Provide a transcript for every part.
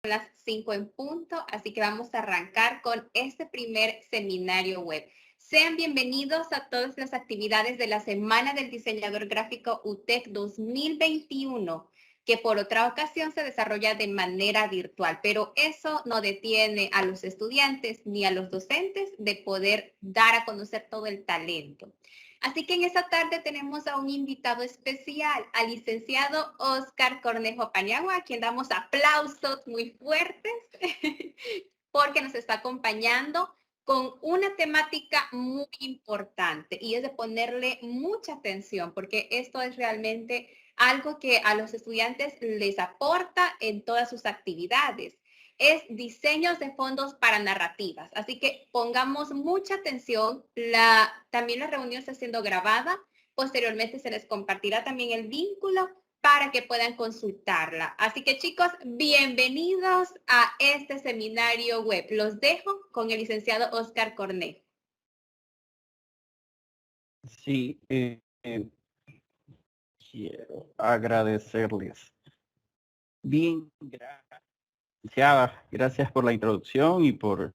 las 5 en punto, así que vamos a arrancar con este primer seminario web. Sean bienvenidos a todas las actividades de la Semana del Diseñador Gráfico UTEC 2021, que por otra ocasión se desarrolla de manera virtual, pero eso no detiene a los estudiantes ni a los docentes de poder dar a conocer todo el talento. Así que en esta tarde tenemos a un invitado especial, al licenciado Oscar Cornejo Paniagua, a quien damos aplausos muy fuertes porque nos está acompañando con una temática muy importante y es de ponerle mucha atención porque esto es realmente algo que a los estudiantes les aporta en todas sus actividades. Es diseños de fondos para narrativas. Así que pongamos mucha atención. También la reunión está siendo grabada. Posteriormente se les compartirá también el vínculo para que puedan consultarla. Así que chicos, bienvenidos a este seminario web. Los dejo con el licenciado Oscar Cornejo. Sí, quiero agradecerles. Bien, gracias por la introducción y por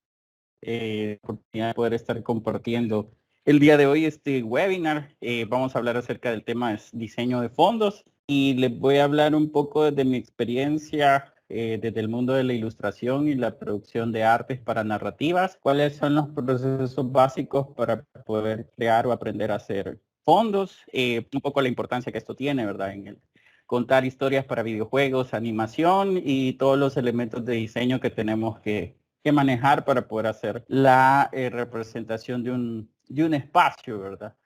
la oportunidad de poder estar compartiendo el día de hoy este webinar. Vamos a hablar acerca del tema de diseño de fondos y les voy a hablar un poco desde mi experiencia desde el mundo de la ilustración y la producción de artes para narrativas. ¿Cuáles son los procesos básicos para poder crear o aprender a hacer fondos? Un poco la importancia que esto tiene, ¿verdad? En el contar historias para videojuegos, animación y todos los elementos de diseño que tenemos que manejar para poder hacer la representación de un espacio, ¿verdad?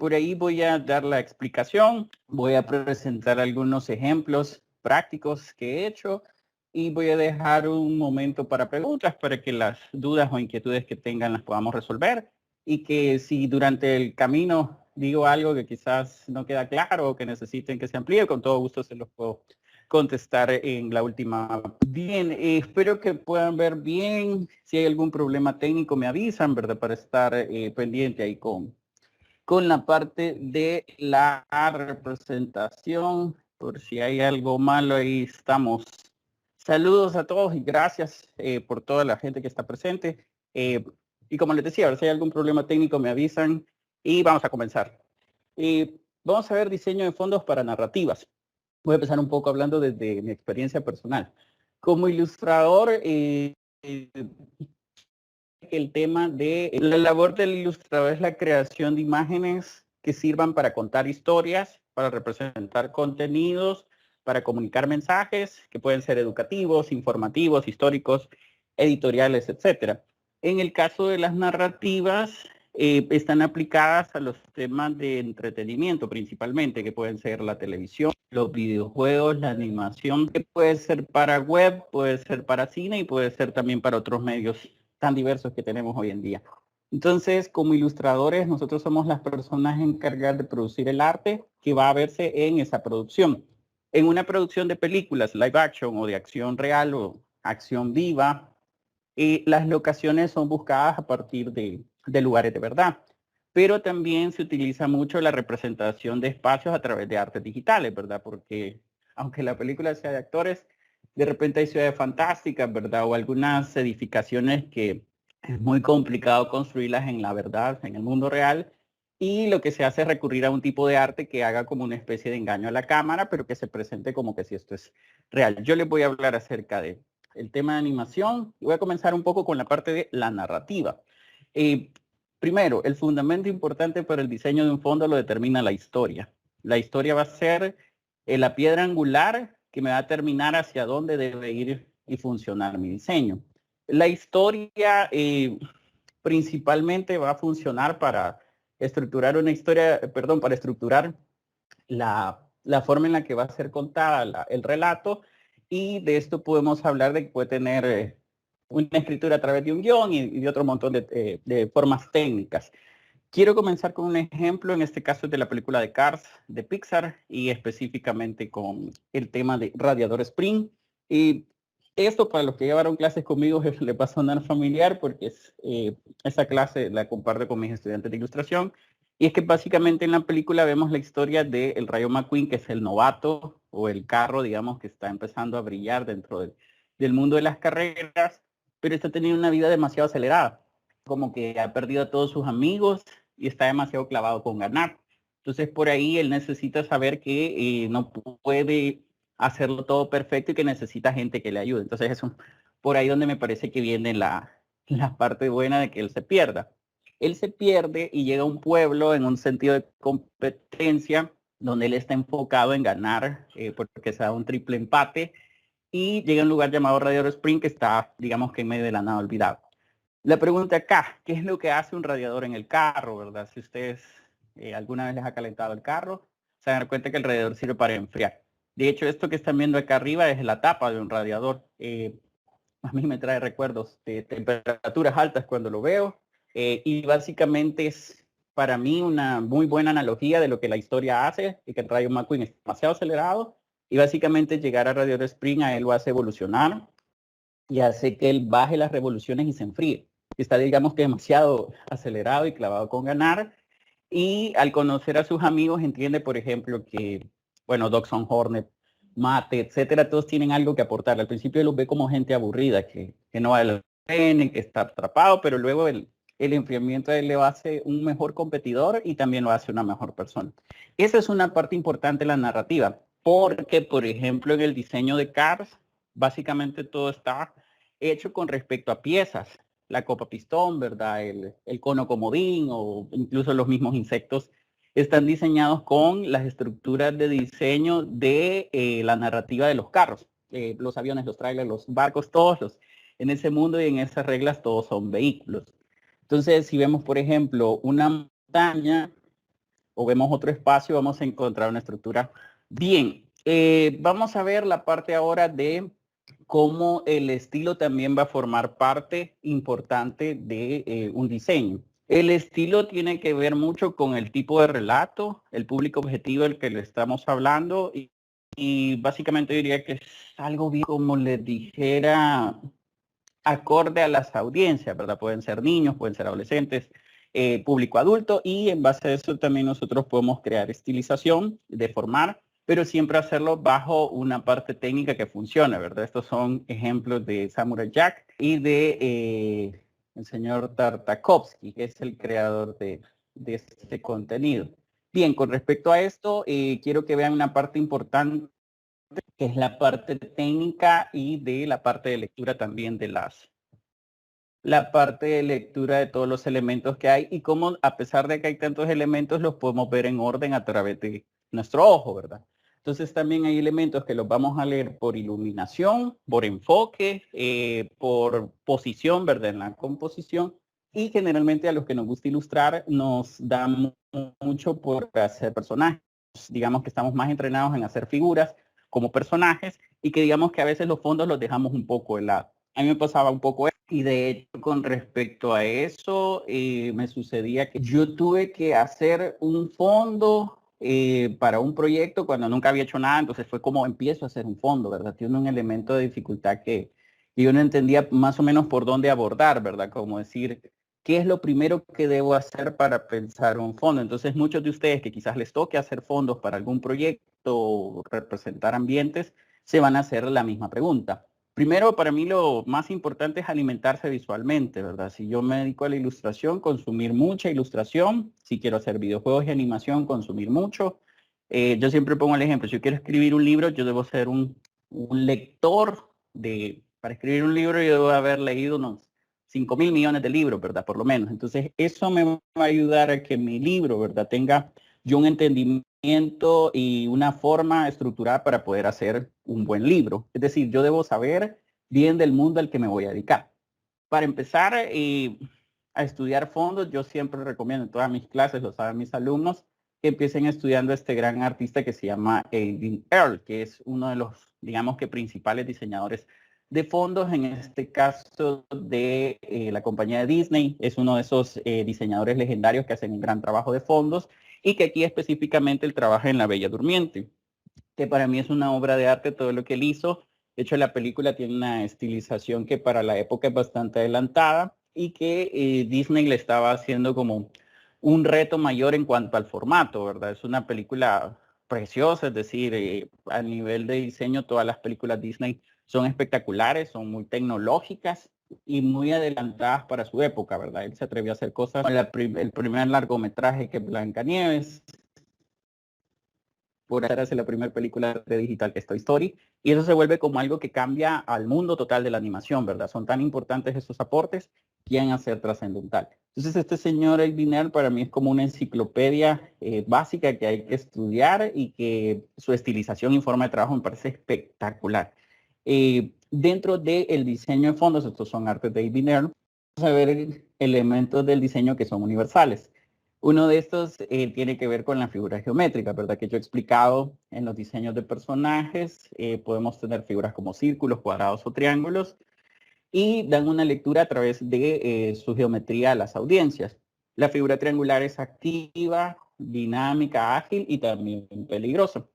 Por ahí voy a dar la explicación, voy a presentar algunos ejemplos prácticos que he hecho y voy a dejar un momento para preguntas para que las dudas o inquietudes que tengan las podamos resolver y que si durante el camino digo algo que quizás no queda claro o que necesiten que se amplíe, con todo gusto se los puedo contestar en la última. Bien, espero que puedan ver bien. Si hay algún problema técnico me avisan, ¿verdad? Para estar pendiente ahí con la parte de la representación. Por si hay algo malo, ahí estamos. Saludos a todos y gracias por toda la gente que está presente. Y como les decía, si hay algún problema técnico me avisan y vamos a comenzar. Vamos a ver diseño de fondos para narrativas. Voy a empezar un poco hablando desde mi experiencia personal. Como ilustrador, el tema de la labor del ilustrador es la creación de imágenes que sirvan para contar historias, para representar contenidos, para comunicar mensajes que pueden ser educativos, informativos, históricos, editoriales, etcétera. En el caso de las narrativas, están aplicadas a los temas de entretenimiento principalmente, que pueden ser la televisión, los videojuegos, la animación, que puede ser para web, puede ser para cine y puede ser también para otros medios tan diversos que tenemos hoy en día. Entonces, como ilustradores, nosotros somos las personas encargadas de producir el arte que va a verse en esa producción. En una producción de películas, live action o de acción real o acción viva, las locaciones son buscadas a partir de lugares de verdad. Pero también se utiliza mucho la representación de espacios a través de artes digitales, ¿verdad? Porque aunque la película sea de actores, de repente hay ciudades fantásticas, ¿verdad? O algunas edificaciones que es muy complicado construirlas en la verdad, en el mundo real. Y lo que se hace es recurrir a un tipo de arte que haga como una especie de engaño a la cámara, pero que se presente como que si esto es real. Yo les voy a hablar acerca de el tema de animación y voy a comenzar un poco con la parte de la narrativa. Primero, el fundamento importante para el diseño de un fondo lo determina la historia. La historia va a ser la piedra angular que me va a determinar hacia dónde debe ir y funcionar mi diseño. La historia principalmente va a funcionar para estructurar una historia, perdón, para estructurar la forma en la que va a ser contada el relato, y de esto podemos hablar de que puede tener una escritura a través de un guión y de otro montón de formas técnicas. Quiero comenzar con un ejemplo, en este caso es de la película de Cars de Pixar y específicamente con el tema de Radiador Spring. Y esto para los que llevaron clases conmigo le va a sonar familiar porque esa clase la comparto con mis estudiantes de ilustración. Y es que básicamente en la película vemos la historia de el Rayo McQueen, que es el novato o el carro, digamos, que está empezando a brillar dentro del mundo de las carreras, pero está teniendo una vida demasiado acelerada, como que ha perdido a todos sus amigos y está demasiado clavado con ganar. Entonces por ahí él necesita saber que no puede hacerlo todo perfecto y que necesita gente que le ayude. Entonces eso por ahí donde me parece que viene la parte buena de que él se pierda. Él se pierde y llega a un pueblo en un sentido de competencia donde él está enfocado en ganar porque se da un triple empate y llega a un lugar llamado Radiador Spring que está, digamos que en medio de la nada olvidado. La pregunta acá, ¿qué es lo que hace un radiador en el carro, verdad? Si ustedes alguna vez les ha calentado el carro, se dan cuenta que el radiador sirve para enfriar. De hecho, esto que están viendo acá arriba es la tapa de un radiador. A mí me trae recuerdos de temperaturas altas cuando lo veo y básicamente es para mí una muy buena analogía de lo que la historia hace y que el Rayo McQueen es demasiado acelerado y básicamente llegar a Radiador Spring a él lo hace evolucionar y hace que él baje las revoluciones y se enfríe. Está, digamos que demasiado acelerado y clavado con ganar. Y al conocer a sus amigos entiende, por ejemplo, que, bueno, Dodson Hornet, Mate, etcétera, todos tienen algo que aportar. Al principio los ve como gente aburrida, que no vale la pena, que está atrapado, pero luego el enfriamiento de él le hace un mejor competidor y también lo hace una mejor persona. Esa es una parte importante de la narrativa, porque, por ejemplo, en el diseño de Cars, básicamente todo está hecho con respecto a piezas. La copa pistón, ¿verdad? El cono comodín o incluso los mismos insectos están diseñados con las estructuras de diseño de la narrativa de los carros. Los aviones, los trailers, los barcos, en ese mundo y en esas reglas todos son vehículos. Entonces, si vemos, por ejemplo, una montaña o vemos otro espacio, vamos a encontrar una estructura. Bien, vamos a ver la parte ahora de cómo el estilo también va a formar parte importante de un diseño. El estilo tiene que ver mucho con el tipo de relato, el público objetivo del que le estamos hablando y básicamente diría que es algo bien como le dijera acorde a las audiencias, ¿verdad? Pueden ser niños, pueden ser adolescentes, público adulto y en base a eso también nosotros podemos crear estilización, deformar, pero siempre hacerlo bajo una parte técnica que funcione, ¿verdad? Estos son ejemplos de Samurai Jack y de el señor Tartakovsky, que es el creador de este contenido. Bien, con respecto a esto, quiero que vean una parte importante que es la parte técnica y de la parte de lectura también de la parte de lectura de todos los elementos que hay y cómo a pesar de que hay tantos elementos los podemos ver en orden a través de nuestro ojo, ¿verdad? Entonces también hay elementos que los vamos a leer por iluminación, por enfoque, por posición, ¿verdad? En la composición y generalmente a los que nos gusta ilustrar nos da mucho por hacer personajes. Digamos que estamos más entrenados en hacer figuras como personajes y que digamos que a veces los fondos los dejamos un poco de lado. A mí me pasaba un poco eso y de hecho con respecto a eso me sucedía que yo tuve que hacer un fondo para un proyecto cuando nunca había hecho nada, entonces fue como empiezo a hacer un fondo, ¿verdad? Tiene un elemento de dificultad que yo no entendía más o menos por dónde abordar, ¿verdad? Como decir, ¿qué es lo primero que debo hacer para pensar un fondo? Entonces muchos de ustedes que quizás les toque hacer fondos para algún proyecto o representar ambientes, se van a hacer la misma pregunta. Primero, para mí lo más importante es alimentarse visualmente, ¿verdad? Si yo me dedico a la ilustración, consumir mucha ilustración. Si quiero hacer videojuegos y animación, consumir mucho. Yo siempre pongo el ejemplo, si yo quiero escribir un libro, yo debo ser un lector para escribir un libro yo debo haber leído unos 5.000 millones de libros, ¿verdad? Por lo menos. Entonces, eso me va a ayudar a que mi libro, ¿verdad? Tenga yo un entendimiento y una forma estructurada para poder hacer un buen libro. Es decir, yo debo saber bien del mundo al que me voy a dedicar. Para empezar a estudiar fondos, yo siempre recomiendo en todas mis clases, lo saben mis alumnos, que empiecen estudiando este gran artista que se llama Edwin Earl, que es uno de los, digamos que principales diseñadores de fondos, en este caso de la compañía de Disney. Es uno de esos diseñadores legendarios que hacen un gran trabajo de fondos y que aquí específicamente él trabaja en La Bella Durmiente, que para mí es una obra de arte todo lo que él hizo. De hecho, la película tiene una estilización que para la época es bastante adelantada y que Disney le estaba haciendo como un reto mayor en cuanto al formato, ¿verdad? Es una película preciosa, es decir, a nivel de diseño, todas las películas Disney son espectaculares, son muy tecnológicas y muy adelantadas para su época, ¿verdad? Él se atrevió a hacer cosas, el primer largometraje que Blancanieves, por hacerse la primera película de digital que es Toy Story, y eso se vuelve como algo que cambia al mundo total de la animación, ¿verdad? Son tan importantes esos aportes, quieren hacer trascendental. Entonces este señor El Biner para mí es como una enciclopedia básica que hay que estudiar y que su estilización y forma de trabajo me parece espectacular. Dentro del diseño de fondos, estos son artes de Biner, vamos a ver elementos del diseño que son universales. Uno de estos tiene que ver con la figura geométrica, ¿verdad? Que yo he explicado en los diseños de personajes. Podemos tener figuras como círculos, cuadrados o triángulos y dan una lectura a través de su geometría a las audiencias. La figura triangular es activa, dinámica, ágil y también peligrosa.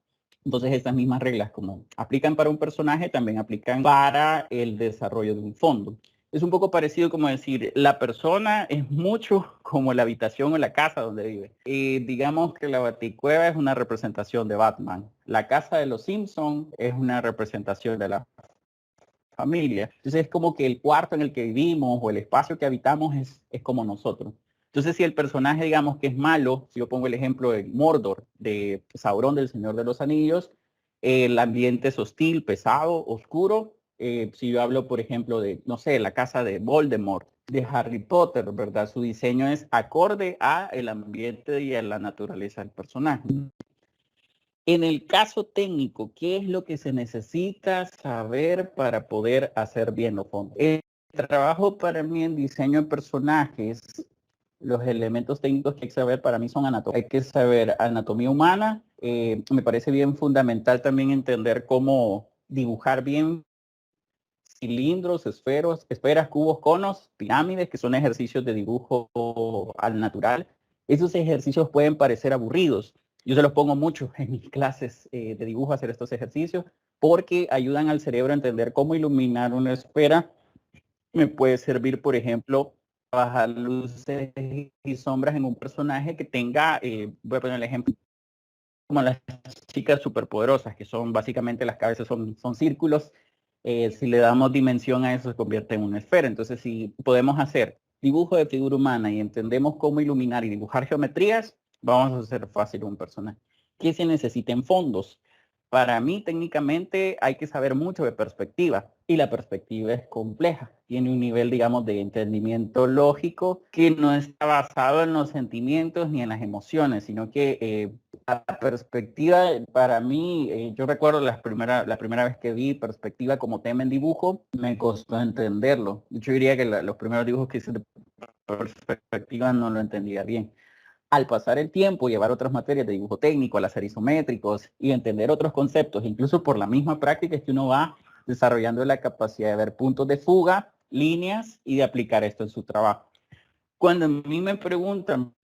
Entonces estas mismas reglas como aplican para un personaje, también aplican para el desarrollo de un fondo. Es un poco parecido como decir, la persona es mucho como la habitación o la casa donde vive. Digamos que la Baticueva es una representación de Batman. La casa de los Simpson es una representación de la familia. Entonces es como que el cuarto en el que vivimos o el espacio que habitamos es como nosotros. Entonces si el personaje, digamos que es malo, si yo pongo el ejemplo de Mordor, de Sauron del Señor de los Anillos, el ambiente es hostil, pesado, oscuro. Si yo hablo, por ejemplo, de, no sé, la casa de Voldemort, de Harry Potter, ¿verdad? Su diseño es acorde a el ambiente y a la naturaleza del personaje. En el caso técnico, ¿qué es lo que se necesita saber para poder hacer bien los fondos? El trabajo para mí en diseño de personajes, los elementos técnicos que hay que saber para mí son anatomía. Hay que saber anatomía humana. Me parece bien fundamental también entender cómo dibujar bien cilindros, esferas, cubos, conos, pirámides, que son ejercicios de dibujo al natural. Esos ejercicios pueden parecer aburridos. Yo se los pongo mucho en mis clases de dibujo a hacer estos ejercicios porque ayudan al cerebro a entender cómo iluminar una esfera. Me puede servir, por ejemplo, bajar luces y sombras en un personaje que tenga, voy a poner el ejemplo, como las chicas superpoderosas, que son básicamente las cabezas son círculos. Si le damos dimensión a eso, se convierte en una esfera. Entonces, si podemos hacer dibujo de figura humana y entendemos cómo iluminar y dibujar geometrías, vamos a hacer fácil un personaje. ¿Qué se necesita en fondos? Para mí, técnicamente, hay que saber mucho de perspectiva y la perspectiva es compleja. Tiene un nivel, digamos, de entendimiento lógico que no está basado en los sentimientos ni en las emociones, sino que la perspectiva, para mí, yo recuerdo la primera vez que vi perspectiva como tema en dibujo, me costó entenderlo. Yo diría que los primeros dibujos que hice de perspectiva no lo entendía bien. Al pasar el tiempo, llevar otras materias de dibujo técnico, al hacer isométricos y entender otros conceptos, incluso por la misma práctica es que uno va desarrollando la capacidad de ver puntos de fuga, líneas y de aplicar esto en su trabajo. Cuando a mí me preguntan,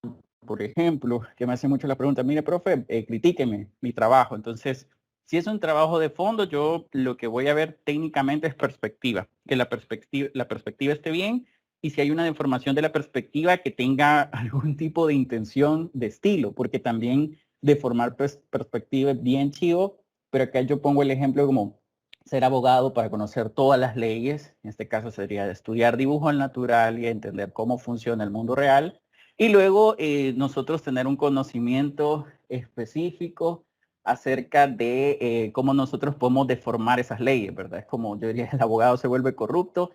por ejemplo, que me hace mucho la pregunta, mire, profe, critíqueme mi trabajo. Entonces, si es un trabajo de fondo, yo lo que voy a ver técnicamente es perspectiva, que la perspectiva esté bien y si hay una deformación de la perspectiva que tenga algún tipo de intención de estilo, porque también deformar perspectiva es bien chivo, pero acá yo pongo el ejemplo como ser abogado para conocer todas las leyes, en este caso sería estudiar dibujo al natural y entender cómo funciona el mundo real, y luego nosotros tener un conocimiento específico acerca de cómo nosotros podemos deformar esas leyes, ¿verdad? Es como yo diría, el abogado se vuelve corrupto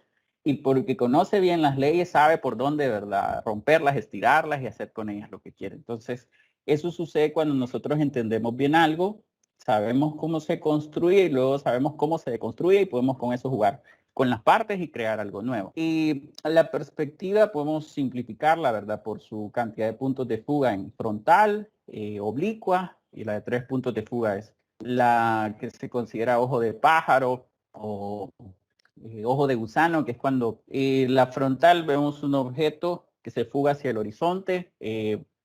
y porque conoce bien las leyes sabe por dónde, ¿verdad? Romperlas, estirarlas y hacer con ellas lo que quiere. Entonces, eso sucede cuando nosotros entendemos bien algo, sabemos cómo se construye y luego sabemos cómo se deconstruye y podemos con eso jugar con las partes y crear algo nuevo. Y la perspectiva podemos simplificarla, ¿verdad? Por su cantidad de puntos de fuga en frontal, oblicua, y la de 3 puntos de fuga es la que se considera ojo de pájaro o ojo de gusano, que es cuando la frontal vemos un objeto que se fuga hacia el horizonte.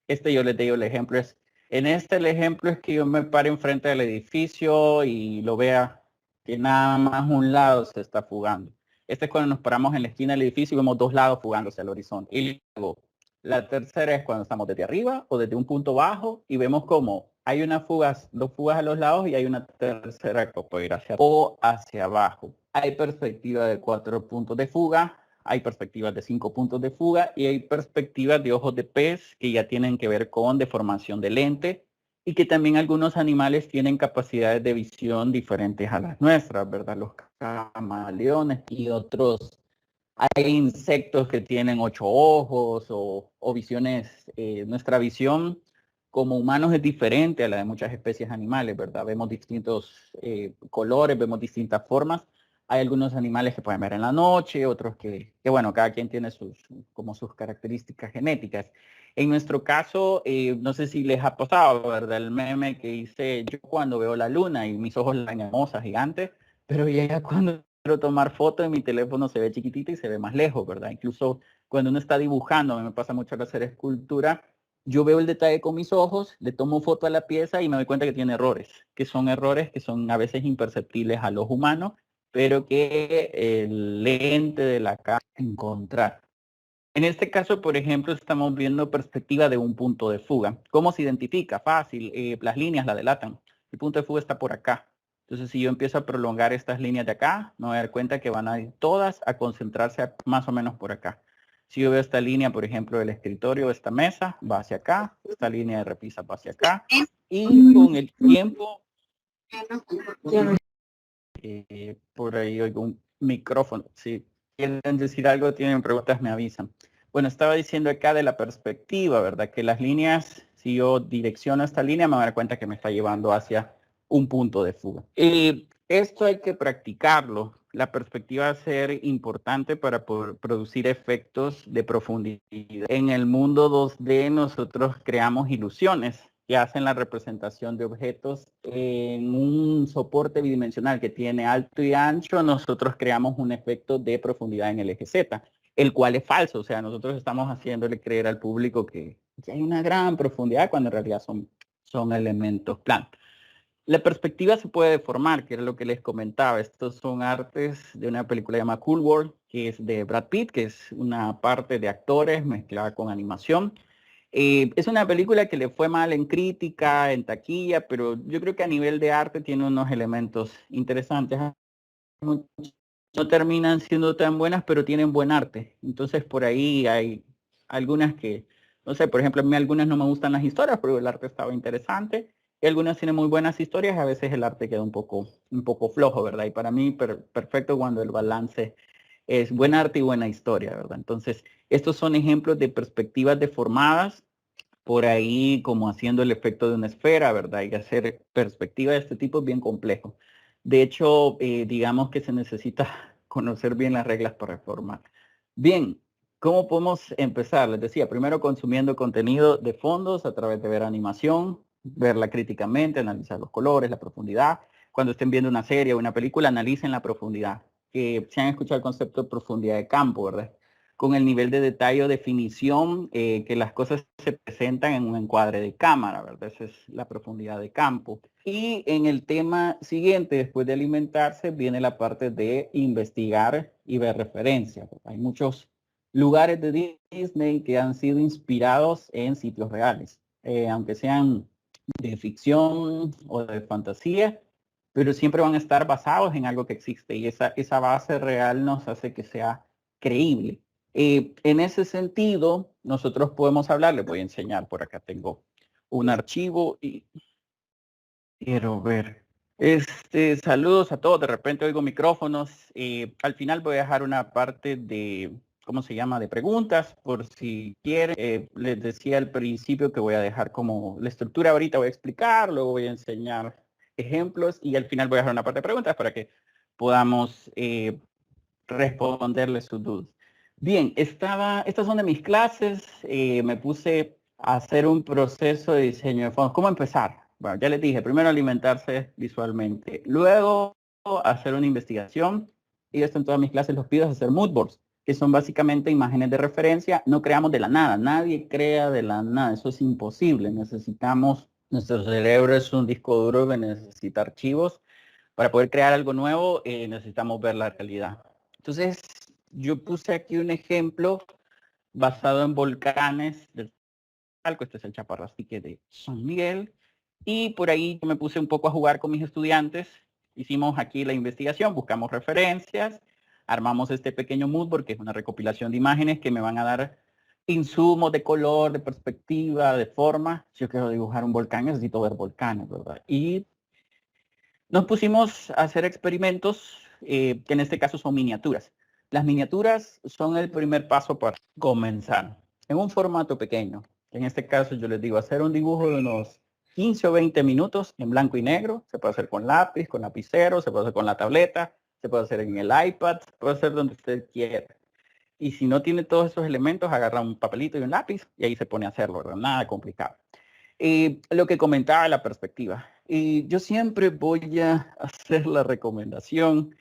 Este yo les digo el ejemplo es, en este el ejemplo es que yo me pare enfrente del edificio y lo vea que nada más un lado se está fugando. Este es cuando nos paramos en la esquina del edificio y vemos dos lados fugándose al horizonte. Y luego, la tercera es cuando estamos desde arriba o desde un punto bajo y vemos como hay una fuga, dos fugas a los lados y hay una tercera que puede ir hacia o hacia abajo. hay perspectiva de 4 puntos de fuga, hay perspectivas de 5 puntos de fuga y hay perspectivas de ojos de pez que ya tienen que ver con deformación de lente y que también algunos animales tienen capacidades de visión diferentes a las nuestras, ¿verdad? Los camaleones y otros. Hay insectos que tienen 8 ojos o visiones. Nuestra visión como humanos es diferente a la de muchas especies animales, ¿verdad? Vemos distintos colores, vemos distintas formas. Hay algunos animales que pueden ver en la noche, otros que bueno, cada quien tiene como sus características genéticas. En nuestro caso, no sé si les ha pasado, ¿verdad? El meme que hice yo cuando veo la luna y mis ojos la ven hermosa, gigante, pero ya cuando quiero tomar foto en mi teléfono se ve chiquitita y se ve más lejos, ¿verdad? Incluso cuando uno está dibujando, a mí me pasa mucho al hacer escultura, yo veo el detalle con mis ojos, le tomo foto a la pieza y me doy cuenta que tiene errores que son a veces imperceptibles a los humanos, pero que el lente de la cámara encontrar. En este caso, por ejemplo, estamos viendo perspectiva de un punto de fuga. ¿Cómo se identifica? Fácil, las líneas la delatan. El punto de fuga está por acá. Entonces, si yo empiezo a prolongar estas líneas de acá, me voy a dar cuenta que van a ir todas a concentrarse más o menos por acá. Si yo veo esta línea, por ejemplo, del escritorio, esta mesa, va hacia acá. Esta línea de repisa va hacia acá. Y con el tiempo, por ahí oigo un micrófono. Si quieren decir algo, tienen preguntas, me avisan. Bueno, estaba diciendo acá de la perspectiva, ¿verdad? Que las líneas, si yo direcciono esta línea, me voy a dar cuenta que me está llevando hacia un punto de fuga. Esto hay que practicarlo. La perspectiva va a ser importante para poder producir efectos de profundidad. En el mundo 2D nosotros creamos ilusiones que hacen la representación de objetos en un soporte bidimensional que tiene alto y ancho. Nosotros creamos un efecto de profundidad en el eje Z, el cual es falso. O sea, nosotros estamos haciéndole creer al público que hay una gran profundidad cuando en realidad son elementos planos. La perspectiva se puede deformar, que era lo que les comentaba. Estos son artes de una película llamada Cool World, que es de Brad Pitt, que es una parte de actores mezclada con animación. Es una película que le fue mal en crítica, en taquilla, pero yo creo que a nivel de arte tiene unos elementos interesantes. No terminan siendo tan buenas, pero tienen buen arte. Entonces por ahí hay algunas que, no sé, por ejemplo, a mí algunas no me gustan las historias, pero el arte estaba interesante. Y algunas tienen muy buenas historias, a veces el arte queda un poco flojo, ¿verdad? Y para mí perfecto cuando el balance es buen arte y buena historia, ¿verdad? Entonces, estos son ejemplos de perspectivas deformadas, por ahí como haciendo el efecto de una esfera, ¿verdad? Y hacer perspectiva de este tipo es bien complejo. De hecho, digamos que se necesita conocer bien las reglas para formar. Bien, ¿cómo podemos empezar? Les decía, primero consumiendo contenido de fondos a través de ver animación, verla críticamente, analizar los colores, la profundidad. Cuando estén viendo una serie o una película, analicen la profundidad. Se han escuchado el concepto de profundidad de campo, ¿verdad? Con el nivel de detalle o definición que las cosas se presentan en un encuadre de cámara, ¿verdad? Esa es la profundidad de campo. Y en el tema siguiente, después de alimentarse, viene la parte de investigar y ver referencias. Hay muchos lugares de Disney que han sido inspirados en sitios reales, aunque sean de ficción o de fantasía, pero siempre van a estar basados en algo que existe y esa base real nos hace que sea creíble. En ese sentido, nosotros podemos hablar, les voy a enseñar, por acá tengo un archivo y quiero ver. Saludos a todos, de repente oigo micrófonos. Al final voy a dejar una parte de, ¿cómo se llama?, de preguntas, por si quieren. Les decía al principio que voy a dejar como la estructura ahorita, voy a explicar, luego voy a enseñar ejemplos y al final voy a dejar una parte de preguntas para que podamos responderles sus dudas. Bien, estas son de mis clases, me puse a hacer un proceso de diseño de fondos. ¿Cómo empezar? Bueno, ya les dije, primero alimentarse visualmente, luego hacer una investigación, y esto en todas mis clases los pido, es hacer mood boards, que son básicamente imágenes de referencia. No creamos de la nada, nadie crea de la nada, eso es imposible. Nuestro cerebro es un disco duro que necesita archivos. Para poder crear algo nuevo, necesitamos ver la realidad. Entonces, yo puse aquí un ejemplo basado en volcanes del Chalco. Este es el Chaparrastique de San Miguel. Y por ahí yo me puse un poco a jugar con mis estudiantes hicimos aquí la investigación, buscamos referencias, armamos este pequeño mood board, que es una recopilación de imágenes que me van a dar insumos de color, de perspectiva, de forma. Si yo quiero dibujar un volcán, necesito ver volcanes, ¿verdad? Y nos pusimos a hacer experimentos, que en este caso son miniaturas. Las miniaturas son el primer paso para comenzar en un formato pequeño. En este caso yo les digo hacer un dibujo de unos 15 o 20 minutos en blanco y negro. Se puede hacer con lápiz, con lapicero, se puede hacer con la tableta, se puede hacer en el iPad, se puede hacer donde usted quiera. Y si no tiene todos esos elementos, agarra un papelito y un lápiz y ahí se pone a hacerlo, ¿verdad? Nada complicado. Lo que comentaba la perspectiva. Yo siempre voy a hacer la recomendación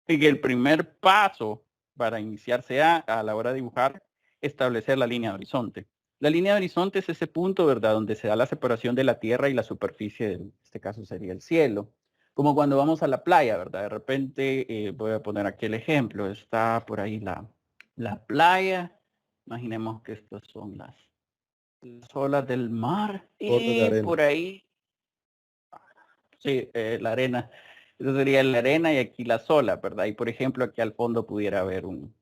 de que el primer paso para iniciar sea a la hora de dibujar, establecer la línea de horizonte. La línea de horizonte es ese punto, ¿verdad? Donde se da la separación de la tierra y la superficie, en este caso sería el cielo. Como cuando vamos a la playa, ¿verdad? De repente, voy a poner aquí el ejemplo, está por ahí la playa. Imaginemos que estas son las olas del mar y por ahí, sí, la arena. Eso sería la arena y aquí las olas, ¿verdad? Y por ejemplo, aquí al fondo pudiera haber un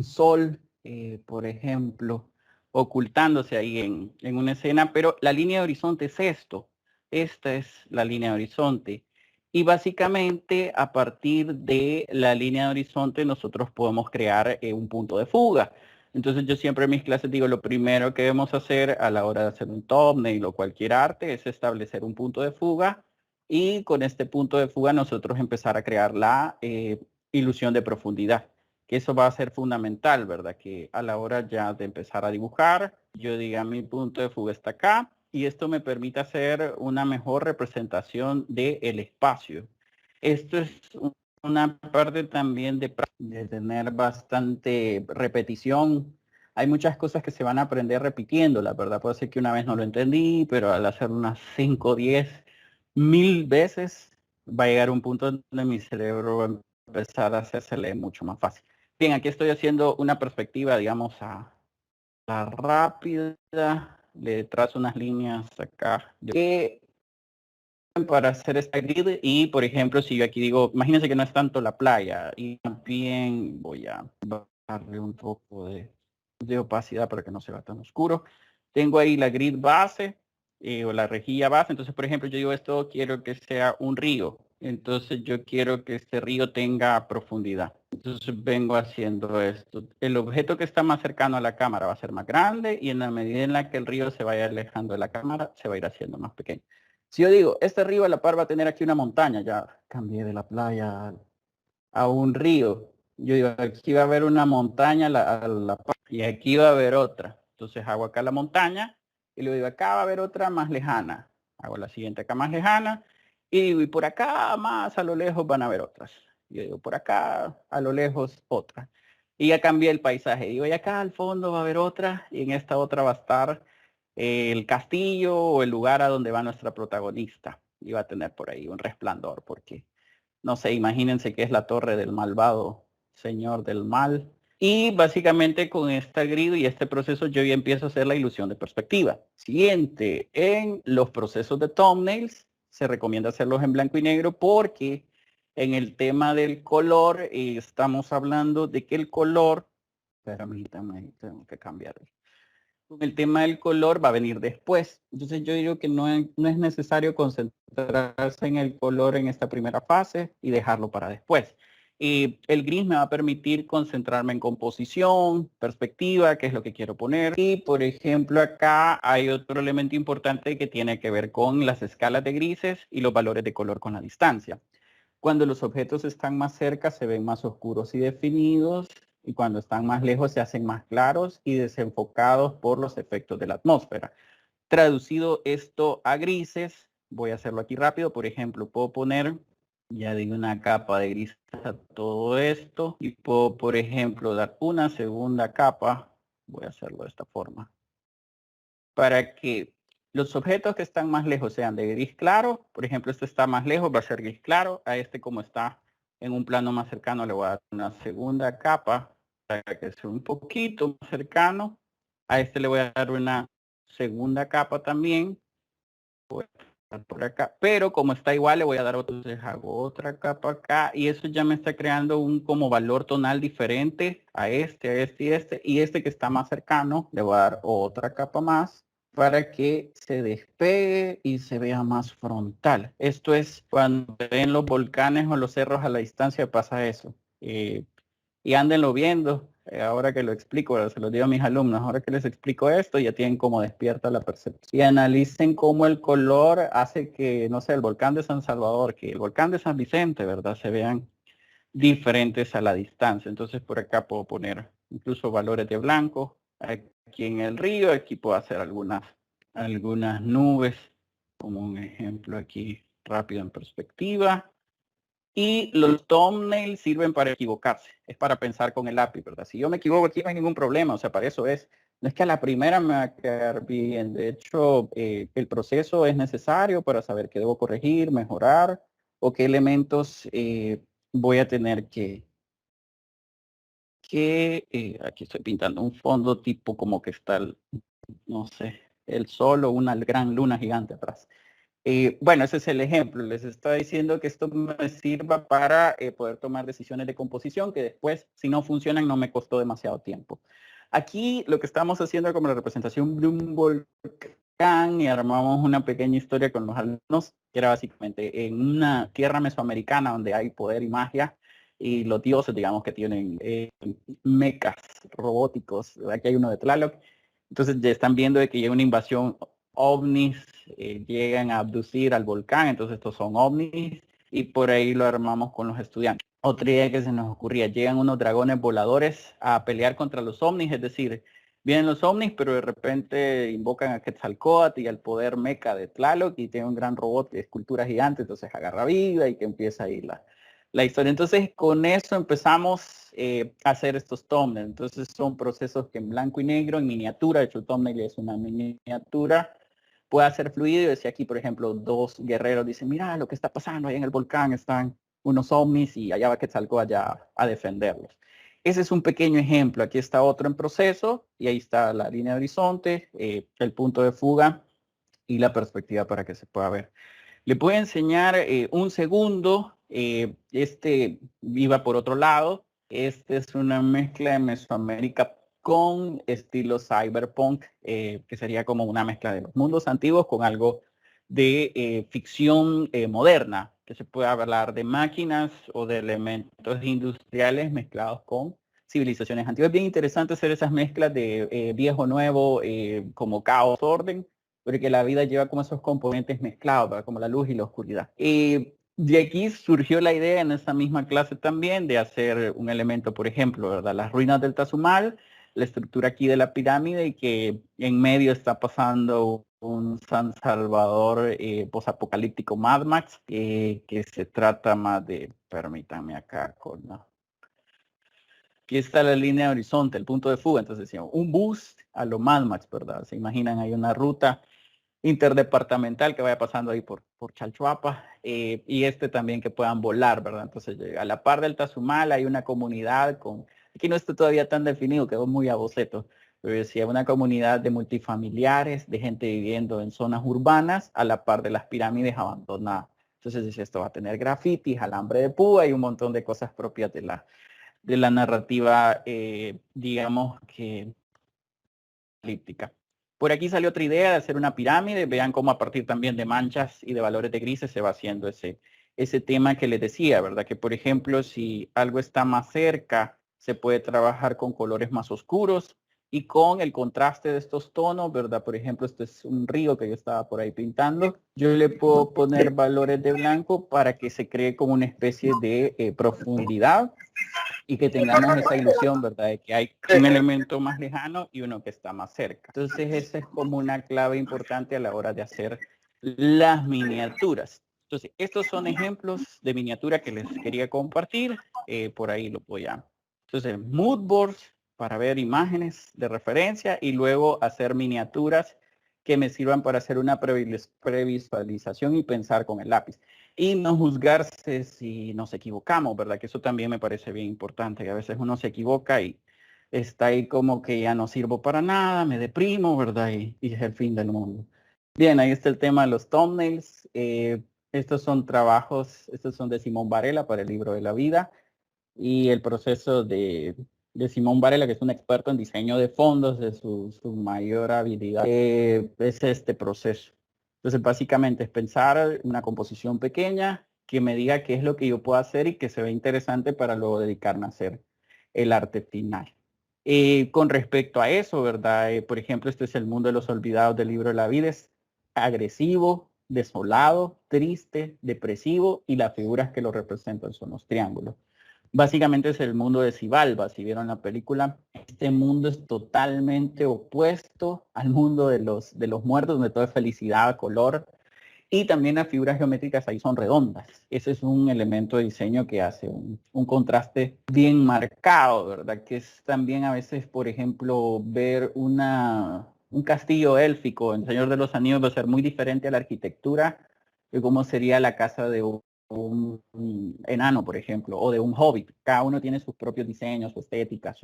sol, por ejemplo, ocultándose ahí en una escena, pero la línea de horizonte es esto. Esta es la línea de horizonte. Y básicamente a partir de la línea de horizonte nosotros podemos crear un punto de fuga. Entonces yo siempre en mis clases digo, lo primero que debemos hacer a la hora de hacer un thumbnail o cualquier arte es establecer un punto de fuga y con este punto de fuga nosotros empezar a crear la ilusión de profundidad, que eso va a ser fundamental, ¿verdad? Que a la hora ya de empezar a dibujar, yo diga mi punto de fuga está acá y esto me permite hacer una mejor representación del espacio. Esto es una parte también de tener bastante repetición. Hay muchas cosas que se van a aprender repitiendo, la verdad. Puede ser que una vez no lo entendí, pero al hacer unas 5, 10, 1000 veces, va a llegar un punto donde mi cerebro va a empezar a hacérsele mucho más fácil. Bien, aquí estoy haciendo una perspectiva, digamos, a la rápida. Le trazo unas líneas acá. Para hacer esta grid y, por ejemplo, si yo aquí digo, imagínense que no es tanto la playa y también voy a darle un poco de opacidad para que no se vea tan oscuro. Tengo ahí la grid base o la rejilla base. Entonces, por ejemplo, yo digo esto, quiero que sea un río. Entonces, yo quiero que este río tenga profundidad. Entonces, vengo haciendo esto. El objeto que está más cercano a la cámara va a ser más grande y en la medida en la que el río se vaya alejando de la cámara, se va a ir haciendo más pequeño. Si yo digo, este río a la par va a tener aquí una montaña, ya cambié de la playa a un río. Yo digo, aquí va a haber una montaña a la par y aquí va a haber otra. Entonces hago acá la montaña y luego digo, acá va a haber otra más lejana. Hago la siguiente acá más lejana y por acá más a lo lejos van a haber otras. Yo digo, por acá a lo lejos otra. Y ya cambié el paisaje. Digo, y acá al fondo va a haber otra y en esta otra va a estar el castillo o el lugar a donde va nuestra protagonista. Y va a tener por ahí un resplandor, porque, no sé, imagínense que es la torre del malvado señor del mal. Y básicamente con esta grid y este proceso yo ya empiezo a hacer la ilusión de perspectiva. Siguiente, en los procesos de thumbnails se recomienda hacerlos en blanco y negro porque en el tema del color estamos hablando de que el color, permítanme, tengo que cambiar con el tema del color va a venir después. Entonces yo digo que no es necesario concentrarse en el color en esta primera fase y dejarlo para después. Y el gris me va a permitir concentrarme en composición, perspectiva, qué es lo que quiero poner. Y por ejemplo acá hay otro elemento importante que tiene que ver con las escalas de grises y los valores de color con la distancia. Cuando los objetos están más cerca se ven más oscuros y definidos y cuando están más lejos se hacen más claros y desenfocados por los efectos de la atmósfera. Traducido esto a grises, voy a hacerlo aquí rápido, por ejemplo, puedo poner, ya digo, una capa de gris a todo esto y puedo, por ejemplo, dar una segunda capa, voy a hacerlo de esta forma, para que los objetos que están más lejos sean de gris claro. Por ejemplo, este está más lejos, va a ser gris claro. A este, como está en un plano más cercano, le voy a dar una segunda capa para que sea un poquito más cercano. A este le voy a dar una segunda capa también. Voy a por acá, pero como está igual le voy a dar otro, entonces hago otra capa acá y eso ya me está creando un como valor tonal diferente a este y este que está más cercano le voy a dar otra capa más para que se despegue y se vea más frontal. Esto es cuando ven los volcanes o los cerros a la distancia pasa eso. Y ándenlo viendo. Ahora que lo explico, ahora se lo digo a mis alumnos, ahora que les explico esto, ya tienen como despierta la percepción. Y analicen cómo el color hace que, no sé, el volcán de San Salvador, que el volcán de San Vicente, ¿verdad? Se vean diferentes a la distancia. Entonces por acá puedo poner incluso valores de blanco. Aquí en el río, aquí puedo hacer algunas nubes, como un ejemplo aquí rápido en perspectiva. Y los thumbnails sirven para equivocarse, es para pensar con el lápiz, ¿verdad? Si yo me equivoco aquí no hay ningún problema, o sea, para eso es. No es que a la primera me va a quedar bien, de hecho, el proceso es necesario para saber qué debo corregir, mejorar, o qué elementos voy a tener aquí estoy pintando un fondo tipo como que está, no sé, el sol o una gran luna gigante atrás. Bueno, ese es el ejemplo. Les estaba diciendo que esto me sirva para poder tomar decisiones de composición que después, si no funcionan, no me costó demasiado tiempo. Aquí lo que estamos haciendo como la representación de un volcán y armamos una pequeña historia con los alumnos, que era básicamente en una tierra mesoamericana donde hay poder y magia y los dioses, digamos, que tienen mechas robóticos. Aquí hay uno de Tlaloc. Entonces ya están viendo de que llega una invasión ovnis, llegan a abducir al volcán, entonces estos son ovnis y por ahí lo armamos con los estudiantes. Otra idea que se nos ocurría, llegan unos dragones voladores a pelear contra los ovnis, es decir, vienen los ovnis, pero de repente invocan a Quetzalcóatl y al poder meca de Tlaloc y tiene un gran robot de escultura gigante, entonces agarra vida y que empieza ahí la historia. Entonces con eso empezamos a hacer estos thumbnails. Entonces son procesos que en blanco y negro, en miniatura, de hecho el thumbnail es una miniatura, puede ser fluido. Y decía aquí, por ejemplo, dos guerreros dicen, mira lo que está pasando ahí en el volcán, están unos ovnis y allá va Quetzalcóatl allá a defenderlos. Ese es un pequeño ejemplo. Aquí está otro en proceso y ahí está la línea de horizonte, el punto de fuga y la perspectiva para que se pueda ver. Le puedo enseñar un segundo. Este iba por otro lado. Este es una mezcla de Mesoamérica con estilo cyberpunk, que sería como una mezcla de los mundos antiguos con algo de ficción moderna, que se puede hablar de máquinas o de elementos industriales mezclados con civilizaciones antiguas. Es bien interesante hacer esas mezclas de viejo, nuevo, como caos, orden, porque la vida lleva como esos componentes mezclados, ¿verdad? Como la luz y la oscuridad. De aquí surgió la idea en esa misma clase también de hacer un elemento, por ejemplo, ¿verdad? Las ruinas del Tazumal, la estructura aquí de la pirámide y que en medio está pasando un San Salvador posapocalíptico Mad Max, que se trata más de, permítanme acá con... Aquí está la línea de horizonte, el punto de fuga, entonces decíamos, un bus a lo Mad Max, ¿verdad? Se imaginan, hay una ruta interdepartamental que vaya pasando ahí por Chalchuapa, y este también que puedan volar, ¿verdad? Entonces, a la par del Tazumal hay una comunidad con, aquí no está todavía tan definido, quedó muy a boceto, pero decía una comunidad de multifamiliares, de gente viviendo en zonas urbanas, a la par de las pirámides abandonadas. Entonces, decía, esto va a tener grafitis, alambre de púa y un montón de cosas propias de la narrativa, digamos que elíptica. Por aquí salió otra idea de hacer una pirámide. Vean cómo a partir también de manchas y de valores de grises se va haciendo ese tema que les decía, ¿verdad? Que por ejemplo, si algo está más cerca, se puede trabajar con colores más oscuros y con el contraste de estos tonos, ¿verdad? Por ejemplo, este es un río que yo estaba por ahí pintando. Yo le puedo poner valores de blanco para que se cree como una especie de profundidad y que tengamos esa ilusión, ¿verdad? De que hay un elemento más lejano y uno que está más cerca. Entonces, esa es como una clave importante a la hora de hacer las miniaturas. Entonces, estos son ejemplos de miniatura que les quería compartir. Por ahí lo voy a... Entonces, mood boards para ver imágenes de referencia y luego hacer miniaturas que me sirvan para hacer una previsualización y pensar con el lápiz. Y no juzgarse si nos equivocamos, ¿verdad? Que eso también me parece bien importante, que a veces uno se equivoca y está ahí como que ya no sirvo para nada, me deprimo, ¿verdad? Y es el fin del mundo. Bien, ahí está el tema de los thumbnails. Estos son trabajos, estos son de Simón Varela para el libro de la vida. Y el proceso de Simón Varela, que es un experto en diseño de fondos, de su mayor habilidad, es este proceso. Entonces, básicamente es pensar una composición pequeña que me diga qué es lo que yo puedo hacer y que se ve interesante para luego dedicarme a hacer el arte final. Con respecto a eso, ¿verdad? Por ejemplo, este es el mundo de los olvidados del libro de la vida. Es agresivo, desolado, triste, depresivo y las figuras que lo representan son los triángulos. Básicamente es el mundo de Xibalba, si vieron la película. Este mundo es totalmente opuesto al mundo de los muertos, donde todo es felicidad, color. Y también las figuras geométricas ahí son redondas. Ese es un elemento de diseño que hace un contraste bien marcado, ¿verdad? Que es también a veces, por ejemplo, ver un castillo élfico en Señor de los Anillos va a ser muy diferente a la arquitectura de cómo sería la casa de un enano, por ejemplo, o de un hobbit. Cada uno tiene sus propios diseños, su estética,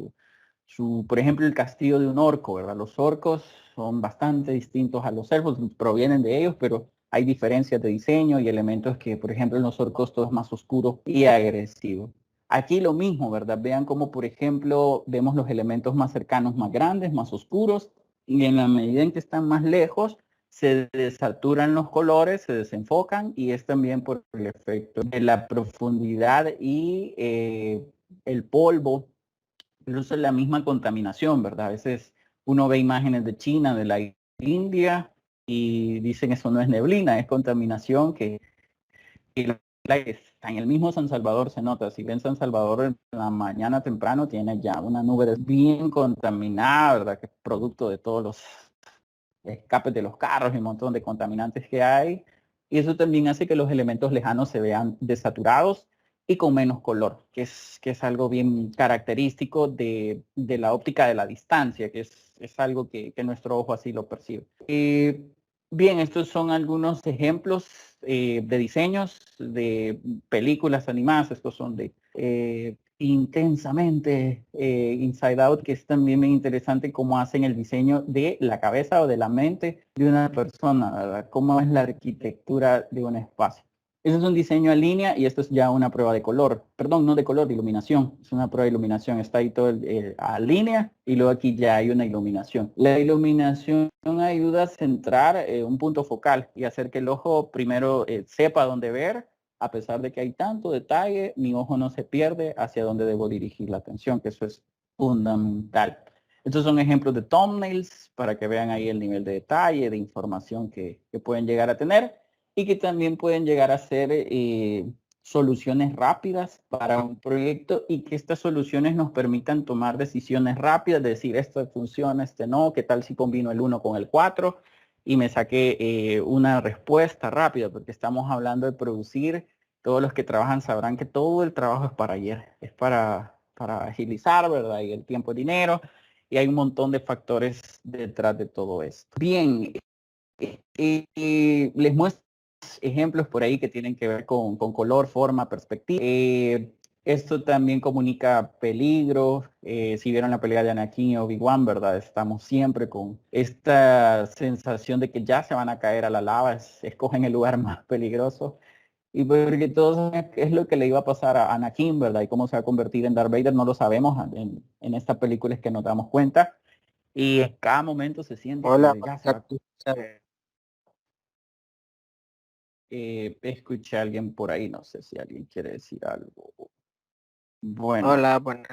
por ejemplo, el castillo de un orco, ¿verdad? Los orcos son bastante distintos a los elfos, provienen de ellos, pero hay diferencias de diseño y elementos que, por ejemplo, en los orcos todo es más oscuro y agresivo. Aquí lo mismo, ¿verdad? Vean cómo, por ejemplo, vemos los elementos más cercanos, más grandes, más oscuros, y en la medida en que están más lejos, se desaturan los colores, se desenfocan, y es también por el efecto de la profundidad y el polvo, incluso la misma contaminación, ¿verdad? A veces uno ve imágenes de China, de la India, y dicen eso no es neblina, es contaminación que está en el mismo San Salvador se nota. Si ven San Salvador en la mañana temprano, tiene ya una nube bien contaminada, ¿verdad? Que es producto de todos los escapes de los carros y un montón de contaminantes que hay. Y eso también hace que los elementos lejanos se vean desaturados y con menos color, que es algo bien característico de la óptica de la distancia, que es algo que nuestro ojo así lo percibe. Bien, estos son algunos ejemplos de diseños de películas animadas. Estos son de Intensamente, Inside Out, que es también muy interesante cómo hacen el diseño de la cabeza o de la mente de una persona, ¿verdad? Cómo es la arquitectura de un espacio. Eso es un diseño en línea y esto es ya una prueba de color. Perdón, no de color, de iluminación. Es una prueba de iluminación. Está ahí todo a línea y luego aquí ya hay una iluminación. La iluminación ayuda a centrar un punto focal y hacer que el ojo primero sepa dónde ver. A pesar de que hay tanto detalle, mi ojo no se pierde hacia dónde debo dirigir la atención, que eso es fundamental. Estos son ejemplos de thumbnails para que vean ahí el nivel de detalle, de información que pueden llegar a tener y que también pueden llegar a ser soluciones rápidas para un proyecto y que estas soluciones nos permitan tomar decisiones rápidas, decir esto funciona, este no, qué tal si combino el 1 con el 4 y me saqué una respuesta rápida, porque estamos hablando de producir. Todos los que trabajan sabrán que todo el trabajo es para ayer, es para agilizar, ¿verdad? Y el tiempo es dinero y hay un montón de factores detrás de todo esto. Bien, les muestro ejemplos por ahí que tienen que ver con color, forma, perspectiva. Esto también comunica peligro. Si vieron la pelea de Anakin y Obi-Wan, ¿verdad? Estamos siempre con esta sensación de que ya se van a caer a la lava, escogen el lugar más peligroso. Y porque todos saben qué es lo que le iba a pasar a Anakin, ¿verdad? Y cómo se va a convertir en Darth Vader, no lo sabemos. En esta película es que nos damos cuenta. Y en cada momento se siente como Hola, de ya se va a escuché a alguien por ahí, no sé si alguien quiere decir algo. Bueno, hola, buenas.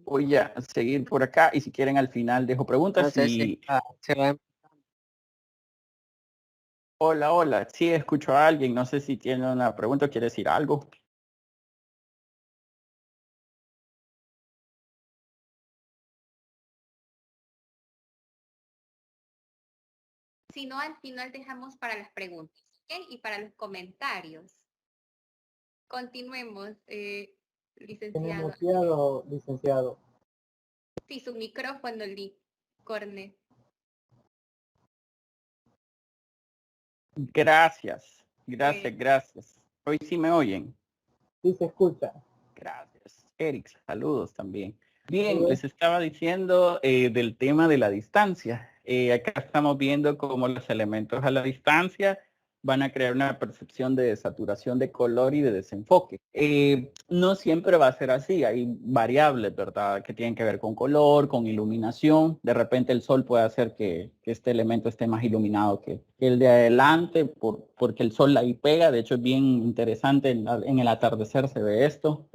voy a seguir por acá y si quieren al final dejo No preguntas. sé si se va. Hola, hola, sí escucho a alguien, no sé si tiene una pregunta o quiere decir algo. Si no, al final dejamos para las preguntas, ¿ok? Y para los comentarios. Continuemos, licenciado. Licenciado. Sí, su micrófono, Corne. Gracias, gracias. Hoy sí me oyen. Sí se escucha. Gracias. Eric, saludos también. Bien, les estaba diciendo del tema de la distancia. Acá estamos viendo cómo los elementos a la distancia van a crear una percepción de saturación de color y de desenfoque. No siempre va a ser así, hay variables, ¿verdad? Que tienen que ver con color, con iluminación. De repente el sol puede hacer que este elemento esté más iluminado que el de adelante porque el sol ahí pega. De hecho es bien interesante, en el atardecer se ve esto.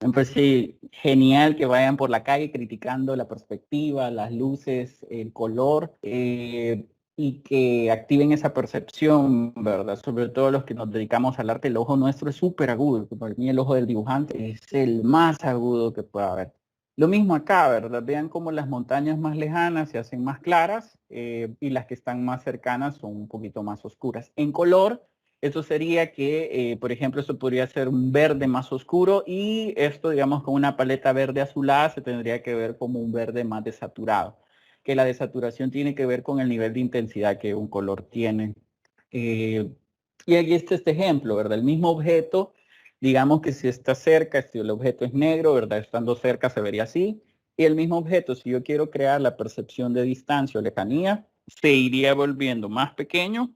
Me parece genial que vayan por la calle criticando la perspectiva, las luces, el color, y que activen esa percepción, ¿verdad? Sobre todo los que nos dedicamos al arte, el ojo nuestro es súper agudo. Para mí el ojo del dibujante es el más agudo que pueda haber. Lo mismo acá, ¿verdad? Vean cómo las montañas más lejanas se hacen más claras y las que están más cercanas son un poquito más oscuras. En color, eso sería que, por ejemplo, esto podría ser un verde más oscuro y esto, digamos, con una paleta verde azulada se tendría que ver como un verde más desaturado, que la desaturación tiene que ver con el nivel de intensidad que un color tiene. Y aquí está este ejemplo, ¿verdad? El mismo objeto, digamos que si está cerca, si el objeto es negro, ¿verdad? Estando cerca se vería así. Y el mismo objeto, si yo quiero crear la percepción de distancia o lejanía, se iría volviendo más pequeño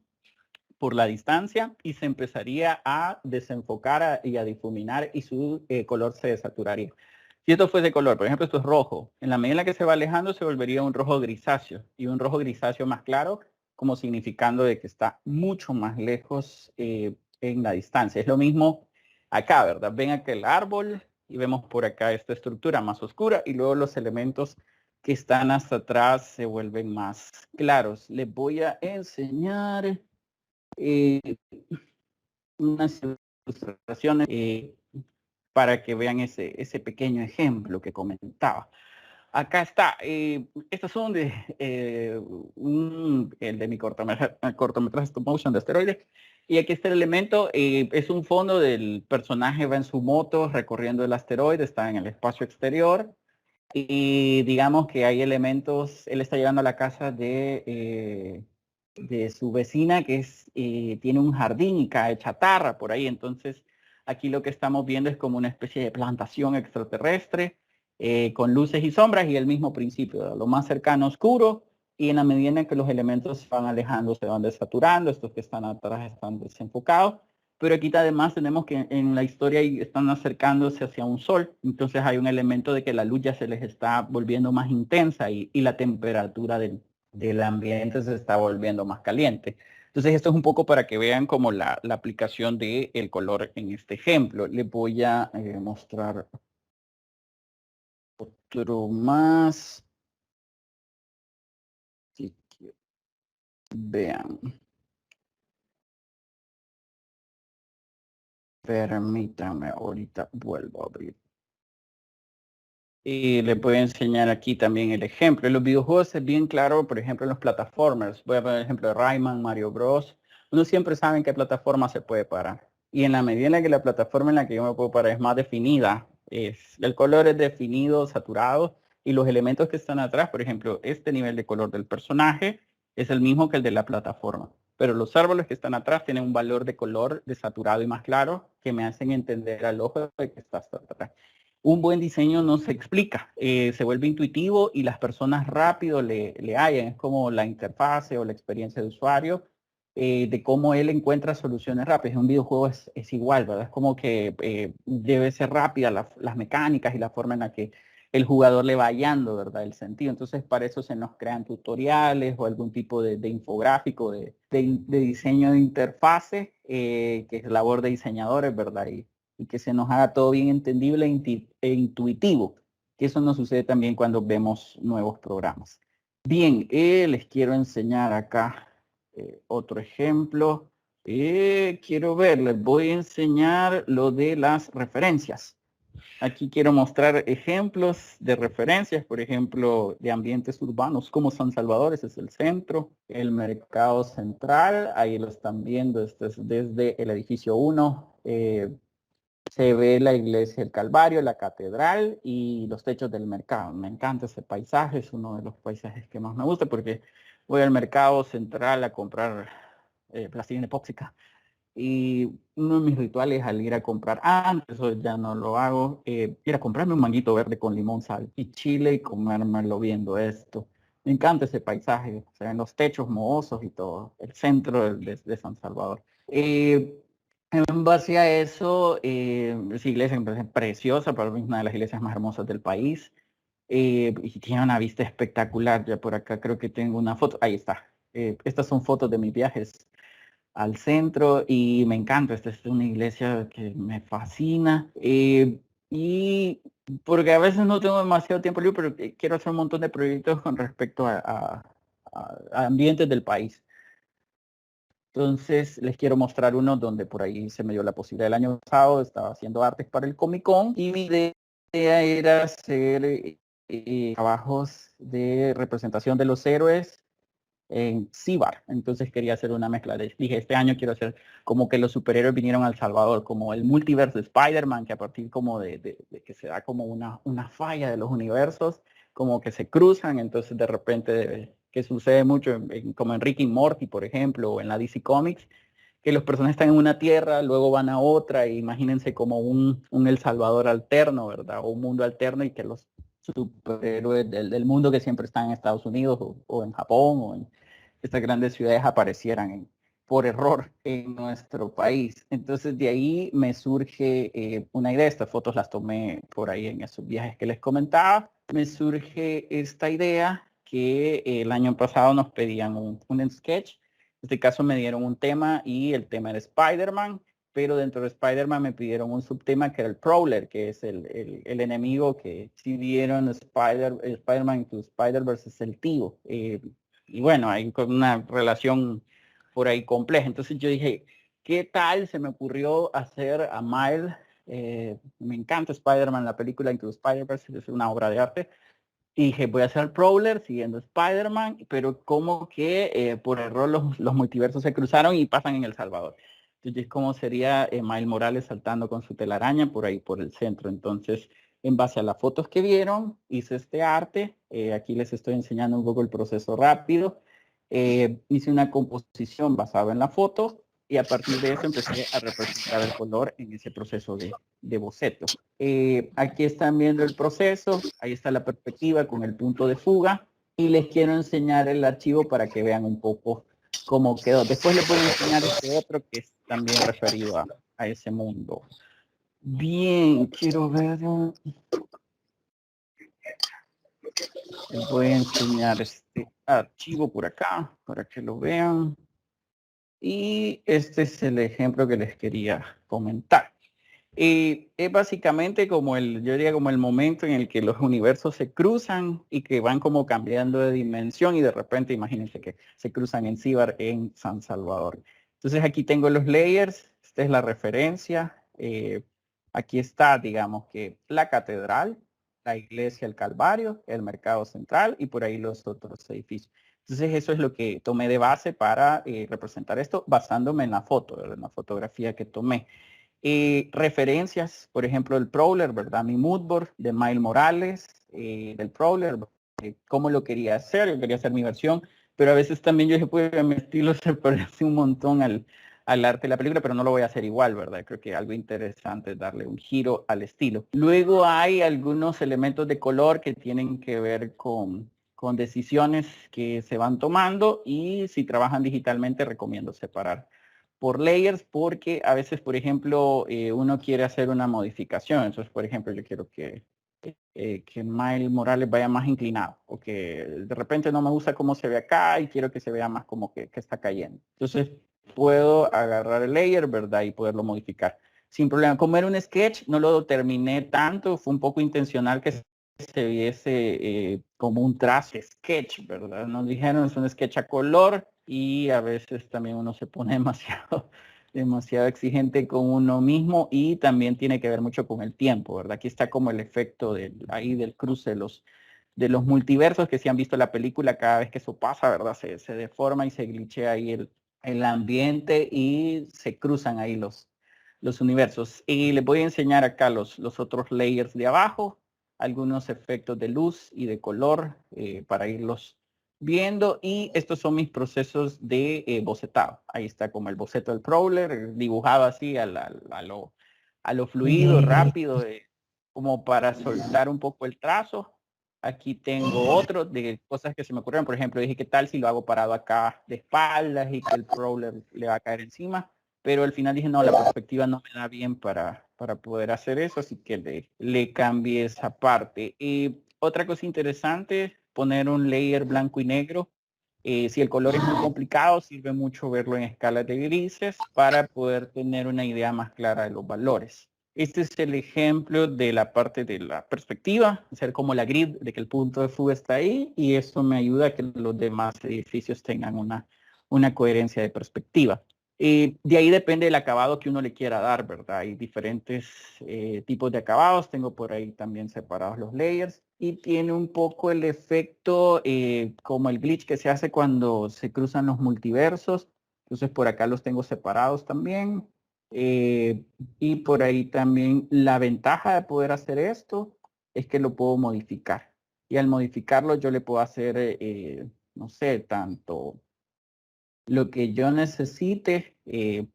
por la distancia y se empezaría a desenfocar y a difuminar y su color se desaturaría. Si esto fuese color, por ejemplo, esto es rojo, en la medida en la que se va alejando se volvería un rojo grisáceo y un rojo grisáceo más claro, como significando de que está mucho más lejos en la distancia. Es lo mismo acá, ¿verdad? Ven aquel árbol y vemos por acá esta estructura más oscura y luego los elementos que están hasta atrás se vuelven más claros. Les voy a enseñar unas ilustraciones para que vean ese pequeño ejemplo que comentaba. Acá está. Estas son de el de mi cortometraje stop motion de asteroides. Y aquí está el elemento. Es un fondo del personaje, va en su moto recorriendo el asteroide, está en el espacio exterior. Y digamos que hay elementos, él está llegando a la casa de su vecina que tiene un jardín y cae chatarra por ahí. Entonces, aquí lo que estamos viendo es como una especie de plantación extraterrestre con luces y sombras y el mismo principio, ¿verdad? Lo más cercano oscuro y en la medida en que los elementos se van alejando, se van desaturando, estos que están atrás están desenfocados. Pero aquí además tenemos que en la historia están acercándose hacia un sol, entonces hay un elemento de que la luz ya se les está volviendo más intensa y la temperatura del ambiente se está volviendo más caliente. Entonces esto es un poco para que vean como la aplicación del color en este ejemplo. Les voy a mostrar otro más. Así que vean. Permítanme, ahorita vuelvo a abrir. Y les voy a enseñar aquí también el ejemplo. En los videojuegos es bien claro, por ejemplo, en los plataformers. Voy a poner el ejemplo de Rayman, Mario Bros. Uno siempre sabe en qué plataforma se puede parar. Y en la medida en la que la plataforma en la que yo me puedo parar es más definida, el color es definido, saturado, y los elementos que están atrás, por ejemplo, este nivel de color del personaje es el mismo que el de la plataforma. Pero los árboles que están atrás tienen un valor de color desaturado y más claro que me hacen entender al ojo de que está hasta atrás. Un buen diseño no se explica, se vuelve intuitivo y las personas rápido le hallan. Es como la interfase o la experiencia de usuario de cómo él encuentra soluciones rápidas. Un videojuego es igual, ¿verdad? Es como que debe ser rápida las mecánicas y la forma en la que el jugador le va hallando, ¿verdad? El sentido. Entonces, para eso se nos crean tutoriales o algún tipo de infográfico, de diseño de interfase, que es labor de diseñadores, ¿verdad? Y que se nos haga todo bien entendible e intuitivo. Que eso nos sucede también cuando vemos nuevos programas. Bien, les quiero enseñar acá otro ejemplo. Quiero ver, les voy a enseñar lo de las referencias. Aquí quiero mostrar ejemplos de referencias, por ejemplo, de ambientes urbanos como San Salvador, ese es el centro, el mercado central, ahí lo están viendo, este es desde el edificio 1, se ve la iglesia del Calvario, la catedral y los techos del mercado. Me encanta ese paisaje, es uno de los paisajes que más me gusta porque voy al mercado central a comprar plastilina epóxica Y uno de mis rituales al ir a comprar, antes eso ya no lo hago, ir a comprarme un manguito verde con limón, sal y chile y comérmelo viendo esto. Me encanta ese paisaje, o sea, en los techos mohosos y todo, el centro de San Salvador. En base a eso, esa iglesia me parece preciosa, para mí es una de las iglesias más hermosas del país. Y tiene una vista espectacular. Ya por acá creo que tengo una foto. Ahí está. Estas son fotos de mis viajes al centro y me encanta. Esta es una iglesia que me fascina. Y porque a veces no tengo demasiado tiempo libre, pero quiero hacer un montón de proyectos con respecto a ambientes del país. Entonces les quiero mostrar uno donde por ahí se me dio la posibilidad. El año pasado estaba haciendo artes para el Comic Con y mi idea era hacer trabajos de representación de los héroes en Cibar. Entonces quería hacer una mezcla. Dije, este año quiero hacer como que los superhéroes vinieron a El Salvador, como el multiverso de Spider-Man, que a partir como de que se da como una falla de los universos, como que se cruzan, entonces de repente, que sucede mucho como en Rick y Morty, por ejemplo, o en la DC Comics, que los personajes están en una tierra, luego van a otra, e imagínense como un El Salvador alterno, ¿verdad? O un mundo alterno y que los superhéroes del mundo que siempre están en Estados Unidos o en Japón o en estas grandes ciudades aparecieran por error en nuestro país. Entonces de ahí me surge una idea. Estas fotos las tomé por ahí en esos viajes que les comentaba. Me surge esta idea que el año pasado nos pedían un sketch. En este caso me dieron un tema y el tema era Spider-Man, pero dentro de Spider-Man me pidieron un subtema que era el Prowler, que es el enemigo que si vieron Spider-Man Into Spider-Verse es el tío. Y bueno, hay una relación por ahí compleja. Entonces yo dije, ¿qué tal se me ocurrió hacer a Miles? Me encanta Spider-Man, la película Into Spider-Verse, es una obra de arte. Y dije, voy a hacer Prowler siguiendo Spider-Man, pero como que por error los multiversos se cruzaron y pasan en El Salvador. Entonces, ¿cómo sería Miles Morales saltando con su telaraña por ahí, por el centro? Entonces, en base a las fotos que vieron, hice este arte. Aquí les estoy enseñando un poco el proceso rápido. Hice una composición basada en la foto y a partir de eso empecé a representar el color en ese proceso de boceto. Aquí están viendo el proceso, ahí está la perspectiva con el punto de fuga y les quiero enseñar el archivo para que vean un poco cómo quedó. Después les voy a enseñar este otro que es también referido a ese mundo. Bien, quiero ver. Les voy a enseñar este archivo por acá para que lo vean. Y este es el ejemplo que les quería comentar. Es básicamente como yo diría como el momento en el que los universos se cruzan y que van como cambiando de dimensión y de repente imagínense que se cruzan en Cibar en San Salvador. Entonces aquí tengo los layers, esta es la referencia. Aquí está, digamos que la catedral, la iglesia, el Calvario, el mercado central y por ahí los otros edificios. Entonces eso es lo que tomé de base para representar esto basándome en la foto, en la fotografía que tomé. Referencias, por ejemplo, el Prowler, ¿verdad? Mi moodboard de Miles Morales, del Prowler, cómo lo quería hacer, yo quería hacer mi versión, pero a veces también yo dije, pues mi estilo se parece un montón al arte de la película, pero no lo voy a hacer igual, ¿verdad? Creo que algo interesante es darle un giro al estilo. Luego hay algunos elementos de color que tienen que ver con decisiones que se van tomando y si trabajan digitalmente recomiendo separar por layers porque a veces, por ejemplo, uno quiere hacer una modificación. Entonces, por ejemplo, yo quiero que Miles Morales vaya más inclinado o que de repente no me gusta cómo se ve acá y quiero que se vea más como que está cayendo. Entonces, puedo agarrar el layer, ¿verdad? Y poderlo modificar. Sin problema. Como era un sketch, no lo terminé tanto. Fue un poco intencional que se viese como un trazo sketch, ¿verdad? Nos dijeron es un sketch a color y a veces también uno se pone demasiado exigente con uno mismo y también tiene que ver mucho con el tiempo, ¿verdad? Aquí está como el efecto ahí del cruce de los multiversos que si han visto la película, cada vez que eso pasa, ¿verdad? Se deforma y se glitchea ahí el ambiente y se cruzan ahí los universos. Y les voy a enseñar acá los otros layers de abajo, algunos efectos de luz y de color para irlos viendo, y estos son mis procesos de bocetado. Ahí está como el boceto del crawler, dibujado así a lo fluido, rápido, como para soltar un poco el trazo. Aquí tengo otro de cosas que se me ocurrieron. Por ejemplo, dije, ¿qué tal si lo hago parado acá de espaldas y que el crawler le va a caer encima? Pero al final dije, no, la perspectiva no me da bien para poder hacer eso, así que le cambié esa parte. Y otra cosa interesante, poner un layer blanco y negro. Si el color es muy complicado, sirve mucho verlo en escala de grises para poder tener una idea más clara de los valores. Este es el ejemplo de la parte de la perspectiva, hacer como la grid de que el punto de fuga está ahí, y eso me ayuda a que los demás edificios tengan una coherencia de perspectiva. De ahí depende del acabado que uno le quiera dar, ¿verdad? Hay diferentes tipos de acabados. Tengo por ahí también separados los layers. Y tiene un poco el efecto como el glitch que se hace cuando se cruzan los multiversos. Entonces por acá los tengo separados también. Y por ahí también la ventaja de poder hacer esto es que lo puedo modificar. Y al modificarlo yo le puedo hacer, no sé, tanto lo que yo necesite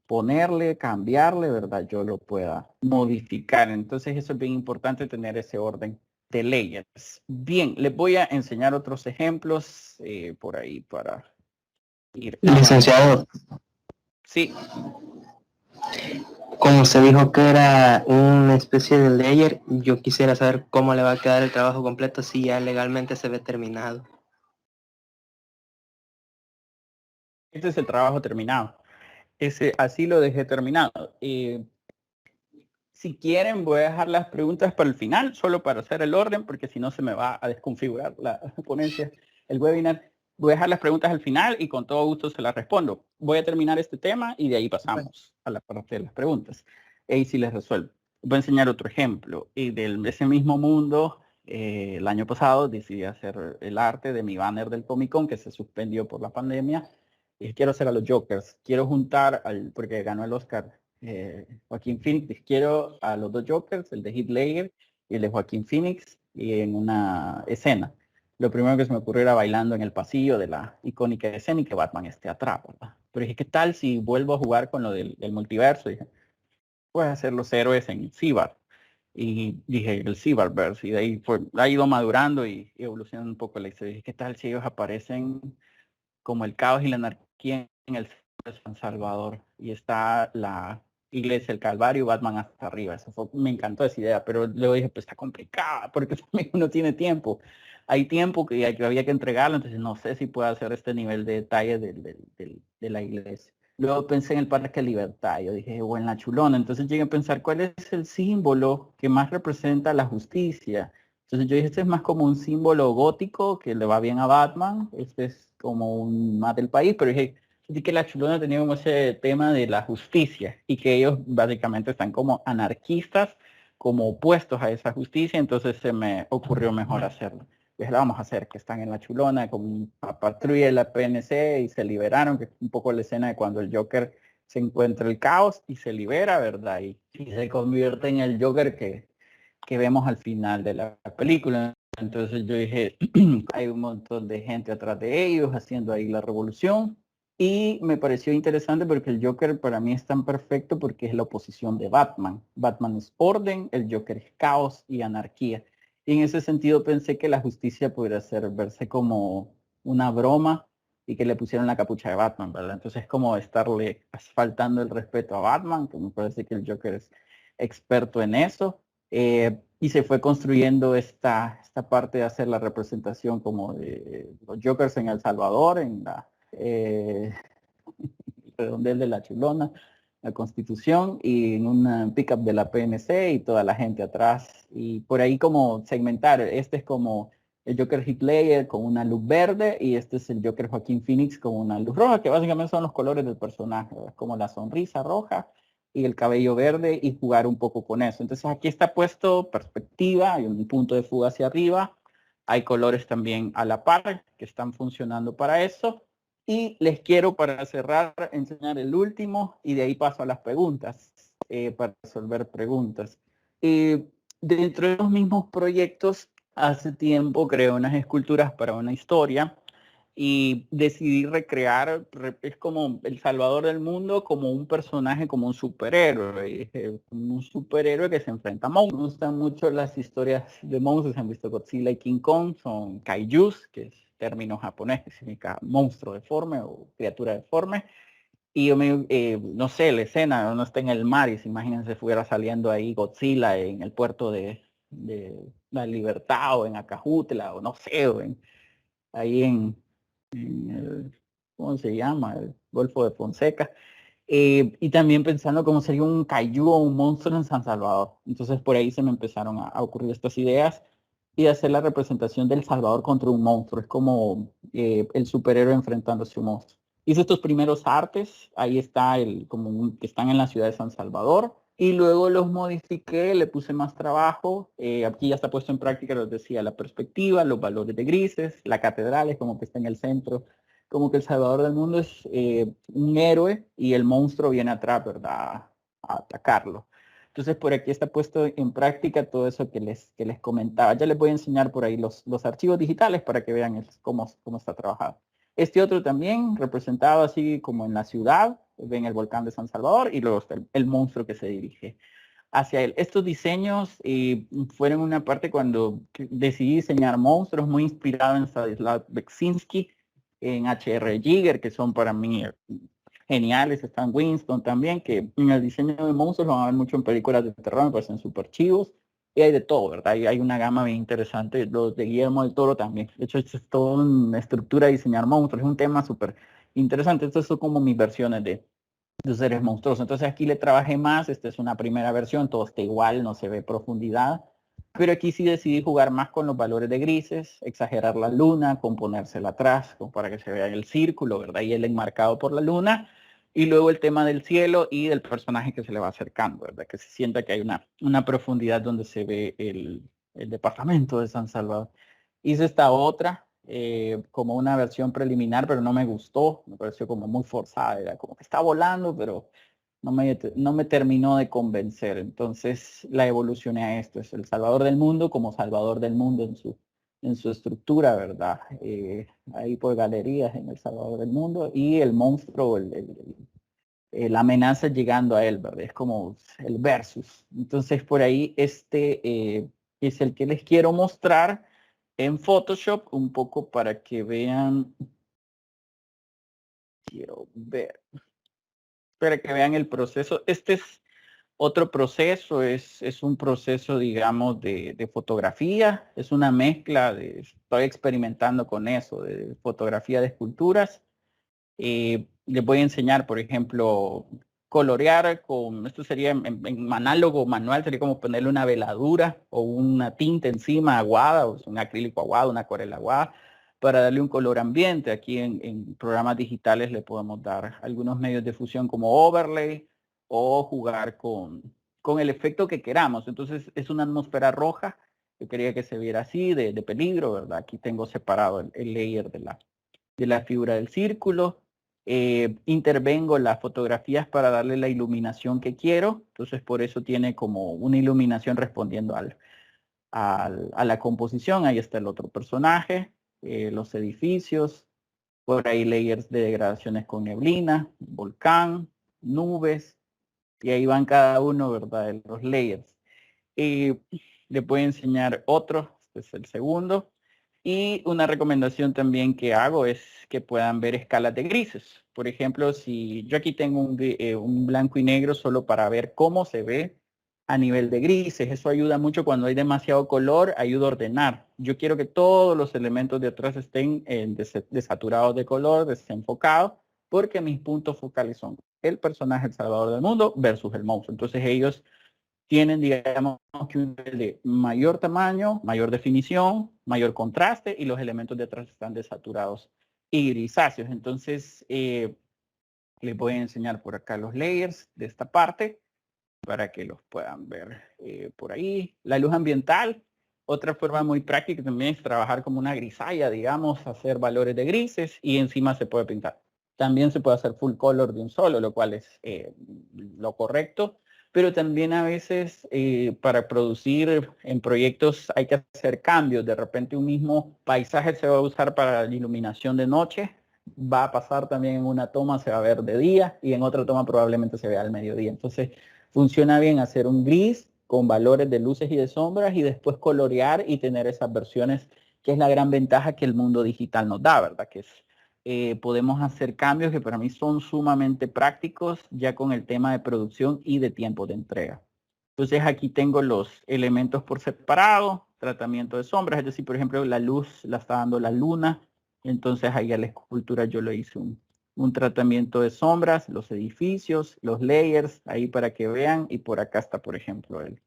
ponerle, cambiarle, ¿verdad? Yo lo pueda modificar. Entonces eso es bien importante, tener ese orden de layers. Bien, les voy a enseñar otros ejemplos por ahí para ir. Licenciado, Sí, como usted dijo que era una especie de layer, yo quisiera saber cómo le va a quedar el trabajo completo si ya legalmente se ve terminado. este es el trabajo terminado. Así lo dejé terminado. Si quieren, voy a dejar las preguntas para el final, solo para hacer el orden, porque si no se me va a desconfigurar la ponencia, el webinar. Voy a dejar las preguntas al final y con todo gusto se las respondo. Voy a terminar este tema y de ahí pasamos a la parte de las preguntas. Y si les resuelvo. Voy a enseñar otro ejemplo. Y de ese mismo mundo, el año pasado decidí hacer el arte de mi banner del Comic Con, que se suspendió por la pandemia. Y quiero hacer a los Jokers. Quiero juntar, porque ganó el Oscar Joaquín Phoenix. Quiero a los dos Jokers, el de Heath Ledger y el de Joaquín Phoenix, y en una escena. Lo primero que se me ocurrió era bailando en el pasillo de la icónica escena y que Batman esté atrás, ¿verdad? Pero dije, ¿qué tal si vuelvo a jugar con lo del multiverso? Y dije, voy a hacer los héroes en Cybar. Y dije, el Cyberverse, y de ahí ha ido madurando y evolucionando un poco la historia. Dije, ¿qué tal si ellos aparecen como el caos y la anarquía en el de San Salvador? Y está la iglesia, el Calvario, Batman hasta arriba. Me encantó esa idea, pero luego dije, pues está complicada, porque también uno tiene tiempo. Hay tiempo que había que entregarlo, entonces no sé si puedo hacer este nivel de detalle de la iglesia. Luego pensé en el Parque Libertad, yo dije, o en la Chulona. Entonces llegué a pensar, ¿cuál es el símbolo que más representa la justicia? Entonces yo dije, este es más como un símbolo gótico que le va bien a Batman. Este es como un más del país, pero dije, sentí que la Chulona tenía como ese tema de la justicia y que ellos básicamente están como anarquistas, como opuestos a esa justicia. Entonces se me ocurrió mejor hacerlo. Dije, la vamos a hacer, que están en la Chulona con una patrulla de la PNC y se liberaron, que es un poco la escena de cuando el Joker se encuentra el caos y se libera, ¿verdad? Y se convierte en el Joker que vemos al final de la película. Entonces yo dije, hay un montón de gente atrás de ellos haciendo ahí la revolución, y me pareció interesante porque el Joker para mí es tan perfecto porque es la oposición de Batman. Batman es orden, el Joker es caos y anarquía. Y en ese sentido pensé que la justicia podría verse como una broma y que le pusieron la capucha de Batman, ¿verdad? Entonces es como estarle faltando el respeto a Batman, que me parece que el Joker es experto en eso. Y se fue construyendo esta parte de hacer la representación como de los Jokers en El Salvador, en la redondel de la Chulona, la Constitución, y en una pickup de la PNC y toda la gente atrás. Y por ahí como segmentar, este es como el Joker Heath Ledger con una luz verde, y este es el Joker Joaquín Phoenix con una luz roja, que básicamente son los colores del personaje, ¿verdad? Como la sonrisa roja y el cabello verde, y jugar un poco con eso. Entonces aquí está puesto perspectiva, hay un punto de fuga hacia arriba, hay colores también a la par que están funcionando para eso. Y les quiero, para cerrar, enseñar el último, y de ahí paso a las preguntas, para resolver preguntas. Dentro de los mismos proyectos, hace tiempo creé unas esculturas para una historia, y decidí recrear, es como El Salvador del Mundo, como un personaje, como un superhéroe. Y dije, como un superhéroe que se enfrenta a monstruos. Me gustan mucho las historias de monstruos, han visto Godzilla y King Kong, son kaijus, que es término japonés que significa monstruo deforme o criatura deforme. Y yo no sé, la escena, uno está en el mar y se imagínense fuera saliendo ahí Godzilla en el puerto de La Libertad o en Acajutla o no sé, ahí en el, ¿cómo se llama? El Golfo de Fonseca. Y también pensando cómo sería un kaiju o un monstruo en San Salvador. Entonces por ahí se me empezaron a ocurrir estas ideas y hacer la representación del Salvador contra un monstruo. Es como el superhéroe enfrentándose a un monstruo. Hice estos primeros artes, ahí está que están en la ciudad de San Salvador. Y luego los modifiqué, le puse más trabajo. Aquí ya está puesto en práctica, les decía, la perspectiva, los valores de grises, la catedral es como que está en el centro, como que el Salvador del Mundo es un héroe y el monstruo viene atrás, ¿verdad? A atacarlo. Entonces por aquí está puesto en práctica todo eso que les comentaba. Ya les voy a enseñar por ahí los archivos digitales para que vean cómo está trabajado. Este otro también representado así como en la ciudad, ven el volcán de San Salvador y luego está el monstruo que se dirige hacia él. Estos diseños fueron una parte cuando decidí diseñar monstruos muy inspirado en Stanislav Beksinski, en H.R. Giger, que son para mí geniales. Stan Winston también, que en el diseño de monstruos lo van a ver mucho en películas de terror, me parecen súper chivos. Y hay de todo, ¿verdad? Y hay una gama bien interesante. Los de Guillermo del Toro también. De hecho, es toda una estructura de diseñar monstruos. Es un tema súper interesante. Estas son como mis versiones de seres monstruosos. Entonces aquí le trabajé más. Esta es una primera versión. Todo está igual, no se ve profundidad. Pero aquí sí decidí jugar más con los valores de grises, exagerar la luna, componérsela atrás, como para que se vea el círculo, ¿verdad? Y el enmarcado por la luna. Y luego el tema del cielo y del personaje que se le va acercando, ¿verdad? Que se sienta que hay una profundidad donde se ve el departamento de San Salvador. Hice esta otra como una versión preliminar, pero no me gustó. Me pareció como muy forzada. Era como que está volando, pero no me terminó de convencer. Entonces la evolucioné a esto. Es el Salvador del Mundo como Salvador del Mundo en su estructura, ¿verdad? Ahí por galerías en el Salvador del Mundo y el monstruo, la amenaza llegando a él, ¿verdad? Es como el versus. Entonces por ahí es el que les quiero mostrar en Photoshop un poco para que vean. Quiero ver. Para que vean el proceso. Este es otro proceso, es un proceso, digamos, de fotografía. Es una mezcla estoy experimentando con eso, de fotografía de esculturas. Les voy a enseñar, por ejemplo, colorear esto sería en análogo manual, sería como ponerle una veladura o una tinta encima aguada, o un acrílico aguado, una acuarela aguada, para darle un color ambiente. Aquí en programas digitales le podemos dar algunos medios de fusión como overlay o jugar con el efecto que queramos. Entonces es una atmósfera roja. Yo quería que se viera así, de peligro, ¿verdad? Aquí tengo separado el layer de la figura del círculo. Intervengo las fotografías para darle la iluminación que quiero. Entonces por eso tiene como una iluminación respondiendo a la composición. Ahí está el otro personaje, los edificios, por ahí layers de degradaciones con neblina, volcán, nubes, y ahí van cada uno, ¿verdad? De los layers. Les voy a enseñar otro, este es el segundo. Y una recomendación también que hago es que puedan ver escalas de grises. Por ejemplo, si yo aquí tengo un blanco y negro solo para ver cómo se ve a nivel de grises. Eso ayuda mucho cuando hay demasiado color, ayuda a ordenar. Yo quiero que todos los elementos de atrás estén desaturados de color, desenfocados, porque mis puntos focales son el personaje, el Salvador del Mundo, versus el monstruo. Entonces ellos tienen, digamos, que un nivel de mayor tamaño, mayor definición, mayor contraste y los elementos de atrás están desaturados y grisáceos. Entonces, les voy a enseñar por acá los layers de esta parte para que los puedan ver por ahí. La luz ambiental, otra forma muy práctica también es trabajar como una grisalla, digamos, hacer valores de grises y encima se puede pintar. También se puede hacer full color de un solo, lo cual es lo correcto. pero también a veces para producir en proyectos hay que hacer cambios. De repente un mismo paisaje se va a usar para la iluminación de noche, va a pasar también en una toma, se va a ver de día y en otra toma probablemente se vea al mediodía. Entonces funciona bien hacer un gris con valores de luces y de sombras y después colorear y tener esas versiones, que es la gran ventaja que el mundo digital nos da, ¿verdad? Que es, podemos hacer cambios que para mí son sumamente prácticos ya con el tema de producción y de tiempo de entrega. Entonces aquí tengo los elementos por separado, tratamiento de sombras, es decir, por ejemplo, la luz la está dando la luna, entonces ahí a la escultura yo le hice un tratamiento de sombras, los edificios, los layers, ahí para que vean, y por acá está, por ejemplo, el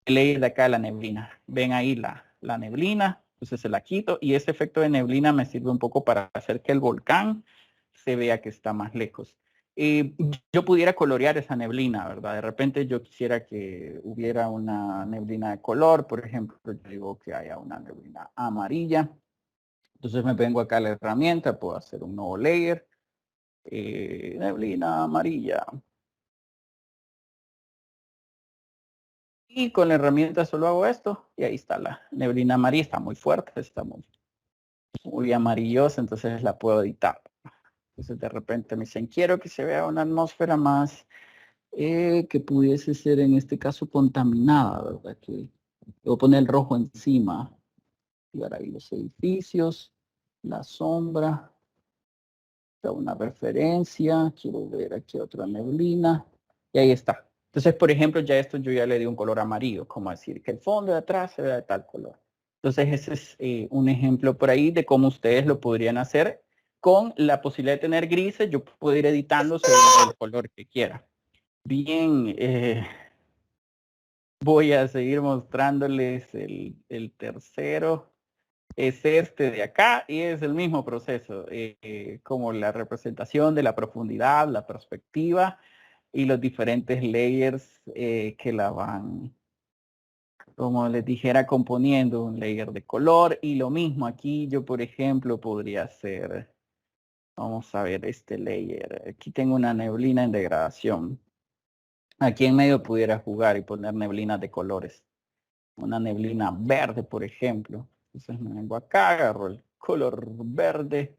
layer de acá, la neblina. Ven ahí la neblina, entonces se la quito, y ese efecto de neblina me sirve un poco para hacer que el volcán se vea que está más lejos. Yo pudiera colorear esa neblina, ¿verdad? De repente yo quisiera que hubiera una neblina de color, por ejemplo, yo digo que haya una neblina amarilla. Entonces me vengo acá a la herramienta, puedo hacer un nuevo layer, neblina amarilla. Y con la herramienta solo hago esto y ahí está la neblina amarilla, está muy fuerte, está muy amarillosa, entonces la puedo editar. Entonces de repente me dicen, quiero que se vea una atmósfera más que pudiese ser en este caso contaminada, ¿verdad? Que voy a poner el rojo encima. Y ahora ahí los edificios, la sombra, una referencia, quiero ver aquí otra neblina, y ahí está. Entonces, por ejemplo, ya esto yo ya le di un color amarillo, como decir que el fondo de atrás se vea de tal color. Entonces, ese es un ejemplo por ahí de cómo ustedes lo podrían hacer con la posibilidad de tener grises. Yo puedo ir editando según el color que quiera. Bien, voy a seguir mostrándoles el tercero. Es este de acá y es el mismo proceso, como la representación de la profundidad, la perspectiva y los diferentes layers que la van, como les dijera, componiendo un layer de color. Y lo mismo aquí yo, por ejemplo, podría hacer, vamos a ver este layer. Aquí tengo una neblina en degradación. Aquí en medio pudiera jugar y poner neblinas de colores. Una neblina verde, por ejemplo. Entonces me vengo acá, agarro el color verde,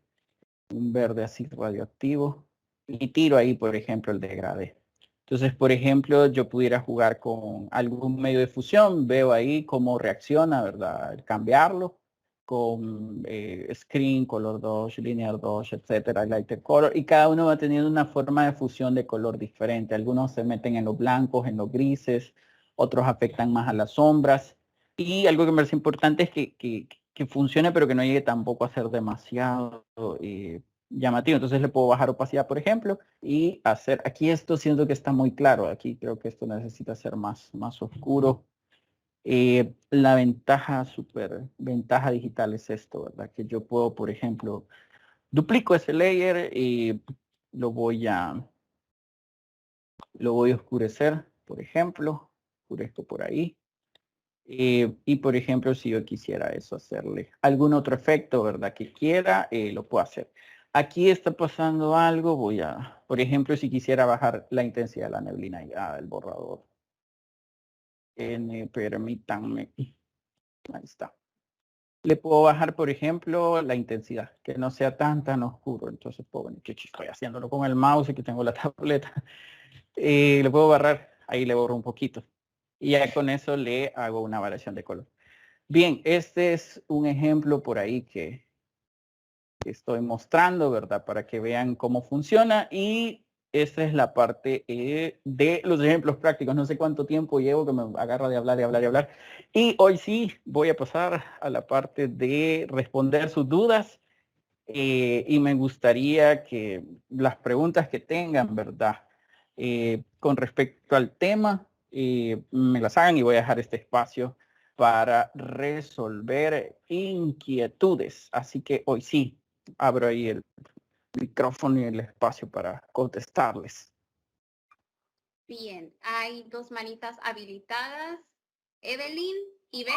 un verde así radioactivo, y tiro ahí, por ejemplo, el degradé. Entonces, por ejemplo, yo pudiera jugar con algún medio de fusión, veo ahí cómo reacciona, ¿verdad? El cambiarlo con screen, color dodge, linear dodge, etcétera, lighter color, y cada uno va teniendo una forma de fusión de color diferente. Algunos se meten en los blancos, en los grises, otros afectan más a las sombras. Y algo que me parece importante es que funcione, pero que no llegue tampoco a ser demasiado llamativo. Entonces le puedo bajar opacidad, por ejemplo, y hacer, aquí esto siento que está muy claro. Aquí creo que esto necesita ser más oscuro. La ventaja, super ventaja digital es esto, ¿verdad? Que yo puedo, por ejemplo, duplico ese layer y lo voy a oscurecer, por ejemplo. Oscurezco por ahí. Y por ejemplo, si yo quisiera eso, hacerle algún otro efecto, ¿verdad? Que quiera, lo puedo hacer. Aquí está pasando algo, voy a, por ejemplo, si quisiera bajar la intensidad de la neblina ya del borrador. Permítanme. Ahí está. Le puedo bajar, por ejemplo, la intensidad, que no sea tan oscuro. Entonces, puedo venir, que estoy haciéndolo con el mouse y que tengo la tableta. Le puedo barrar, ahí le borro un poquito. Y ya con eso le hago una variación de color. Bien, este es un ejemplo por ahí que estoy mostrando, ¿verdad? Para que vean cómo funciona. Y esta es la parte de los ejemplos prácticos. No sé cuánto tiempo llevo que me agarra de hablar y hablar y hablar. Y hoy sí voy a pasar a la parte de responder sus dudas. Y me gustaría que las preguntas que tengan, ¿verdad? Con respecto al tema, me las hagan y voy a dejar este espacio para resolver inquietudes. Así que hoy sí, abro ahí el micrófono y el espacio para contestarles. Bien, hay dos manitas habilitadas. Evelyn y Beth,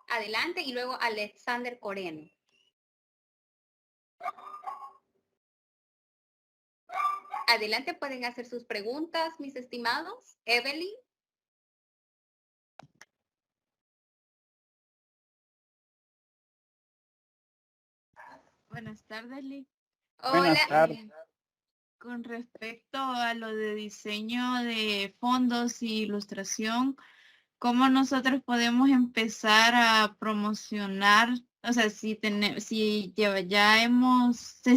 adelante, y luego Alexander Coreno. Adelante, pueden hacer sus preguntas, mis estimados. Evelyn. Buenas tardes, Lee. Hola. Buenas tardes. Con respecto a lo de diseño de fondos y ilustración, ¿cómo nosotros podemos empezar a promocionar? O sea, si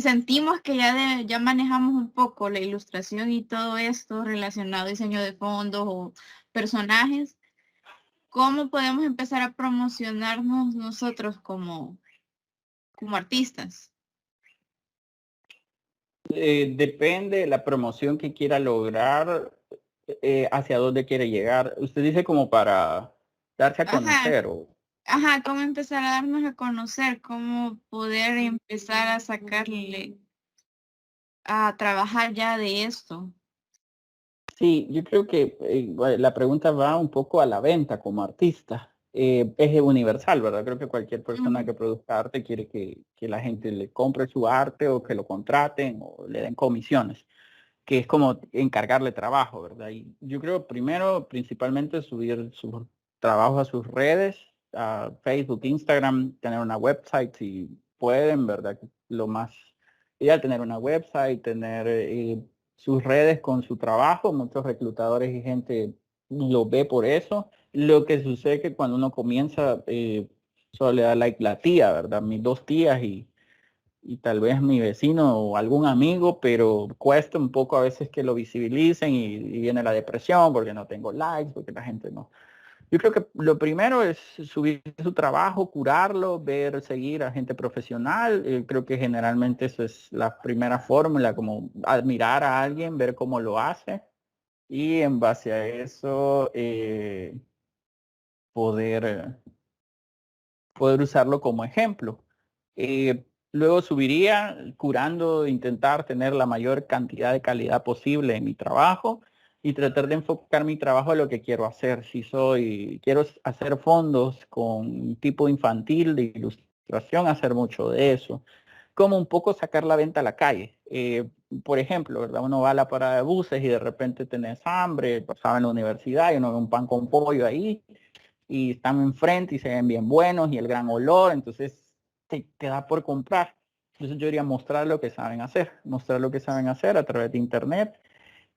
sentimos que ya manejamos un poco la ilustración y todo esto relacionado a diseño de fondos o personajes, ¿cómo podemos empezar a promocionarnos nosotros como artistas? Depende de la promoción que quiera lograr, hacia dónde quiere llegar. Usted dice como para darse a Ajá. conocer o... Ajá, cómo empezar a darnos a conocer, cómo poder empezar a sacarle, a trabajar ya de esto. Sí, yo creo que la pregunta va un poco a la venta como artista. Es universal, ¿verdad? Creo que cualquier persona que produzca arte quiere que la gente le compre su arte o que lo contraten o le den comisiones, que es como encargarle trabajo, ¿verdad? Y yo creo primero, principalmente, subir sus trabajos a sus redes, a Facebook, Instagram, tener una website si pueden, ¿verdad? Lo más ideal, tener una website, tener sus redes con su trabajo. Muchos reclutadores y gente lo ve por eso. Lo que sucede es que cuando uno comienza, solo le da like la tía, ¿verdad? Mis dos tías y tal vez mi vecino o algún amigo, pero cuesta un poco a veces que lo visibilicen y viene la depresión porque no tengo likes, porque la gente no. Yo creo que lo primero es subir su trabajo, curarlo, ver, seguir a gente profesional. Creo que generalmente eso es la primera fórmula, como admirar a alguien, ver cómo lo hace y en base a eso poder usarlo como ejemplo. Luego subiría curando, intentar tener la mayor cantidad de calidad posible en mi trabajo y tratar de enfocar mi trabajo a lo que quiero hacer. Si quiero hacer fondos con tipo infantil de ilustración, hacer mucho de eso. Como un poco sacar la venta a la calle. Por ejemplo, ¿verdad? Uno va a la parada de buses y de repente tenés hambre, pasaba en la universidad y uno ve un pan con pollo ahí y están enfrente y se ven bien buenos y el gran olor, entonces te da por comprar. Entonces yo iría a mostrar lo que saben hacer a través de internet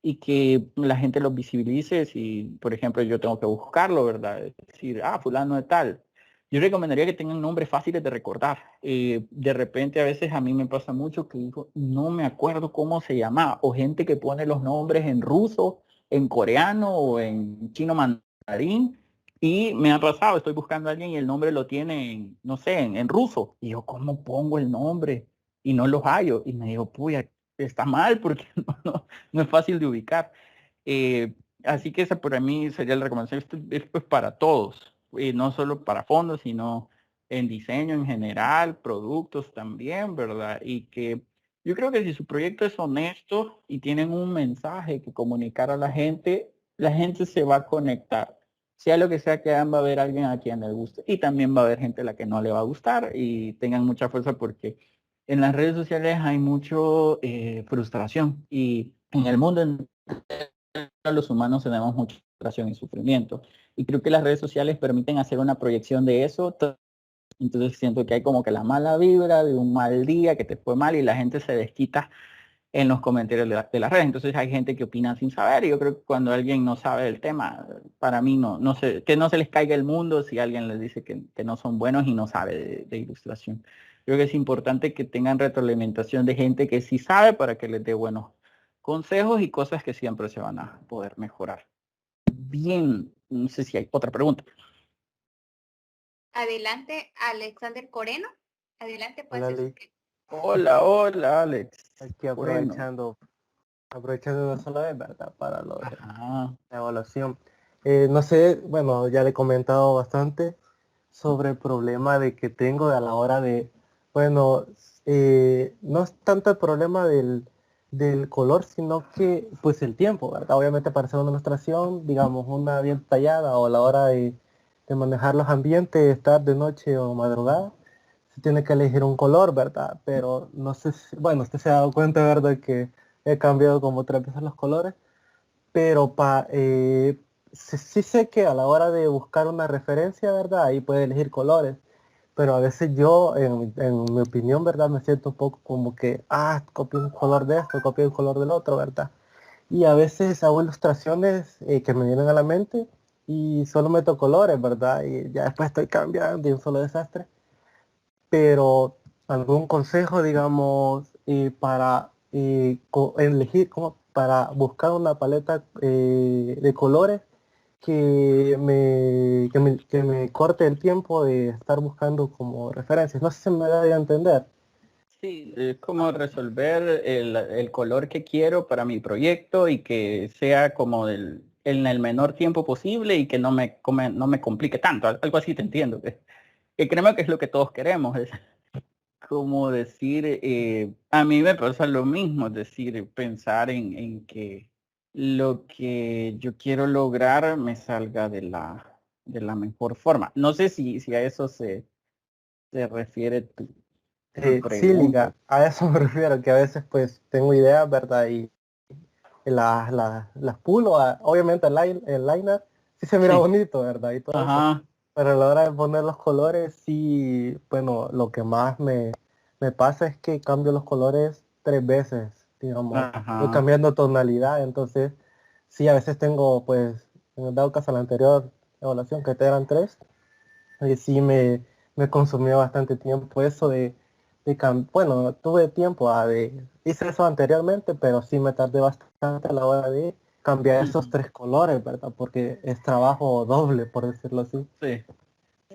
y que la gente los visibilice. Si, por ejemplo, yo tengo que buscarlo, ¿verdad? Es decir, fulano de tal. Yo recomendaría que tengan nombres fáciles de recordar. De repente a veces a mí me pasa mucho que digo, no me acuerdo cómo se llama, o gente que pone los nombres en ruso, en coreano o en chino mandarín. Y me ha pasado, estoy buscando a alguien y el nombre lo tiene en, no sé, en ruso. Y yo, ¿cómo pongo el nombre? Y no lo hallo. Y me digo, puya, está mal porque no es fácil de ubicar. Así que esa para mí sería la recomendación. Esto es pues para todos, no solo para fondos, sino en diseño en general, productos también, ¿verdad? Y que yo creo que si su proyecto es honesto y tienen un mensaje que comunicar a la gente se va a conectar. Sea lo que sea que hagan, va a haber alguien a quien le guste y también va a haber gente a la que no le va a gustar, y tengan mucha fuerza porque en las redes sociales hay mucho frustración, y en el mundo los humanos tenemos mucha frustración y sufrimiento. Y creo que las redes sociales permiten hacer una proyección de eso. Entonces siento que hay como que la mala vibra de un mal día que te fue mal y la gente se desquita en los comentarios de las redes. Entonces hay gente que opina sin saber, y yo creo que cuando alguien no sabe del tema, para mí no sé, que no se les caiga el mundo si alguien les dice que no son buenos y no sabe de ilustración. Creo que es importante que tengan retroalimentación de gente que sí sabe para que les dé buenos consejos y cosas que siempre se van a poder mejorar. Bien, no sé si hay otra pregunta. Adelante, Alexander Coreno. Adelante, puede Hola, ser Lick. Hola, Alex. Aquí Bueno. aprovechando una sola vez, ¿verdad? Para lo de Ajá. la evaluación. No sé, bueno, ya le he comentado bastante sobre el problema de que tengo a la hora de, bueno, no es tanto el problema del color, sino que, pues, el tiempo, ¿verdad? Obviamente para hacer una ilustración, digamos, una bien tallada, o a la hora de manejar los ambientes, estar de noche o madrugada, se tiene que elegir un color, ¿verdad? Pero no sé si, bueno, usted se ha dado cuenta, ¿verdad? Que he cambiado como 3 veces los colores, pero sí sé que a la hora de buscar una referencia, ¿verdad? Ahí puede elegir colores, pero a veces yo, en mi opinión, ¿verdad? Me siento un poco como que, copié un color de esto, copié un color del otro, ¿verdad? Y a veces hago ilustraciones que me vienen a la mente y solo meto colores, ¿verdad? Y ya después estoy cambiando y un solo desastre. Pero algún consejo, digamos, para elegir, como para buscar una paleta de colores que me corte el tiempo de estar buscando como referencias. No sé si me da a entender. Sí, es como resolver el color que quiero para mi proyecto y que sea como en el menor tiempo posible y que no me complique tanto. Algo así te entiendo. Que créeme que es lo que todos queremos. Es como decir, a mí me pasa lo mismo, es decir, pensar en que lo que yo quiero lograr me salga de la mejor forma. No sé si a eso se refiere tu Sí, pregunta. Liga, a eso me refiero, que a veces pues tengo ideas, ¿verdad? Y las pulo, obviamente el liner sí se mira Sí. bonito, ¿verdad? Y todo eso. Ajá. Pero a la hora de poner los colores, sí, bueno, lo que más me pasa es que cambio los colores 3 veces, digamos. Voy Ajá. cambiando tonalidad, entonces sí, a veces tengo, pues, en el dado caso la anterior evaluación, que eran 3, y sí me consumió bastante tiempo eso bueno, tuve tiempo hice eso anteriormente, pero sí me tardé bastante a la hora de cambiar esos 3 colores, ¿verdad? Porque es trabajo doble, por decirlo así. Sí.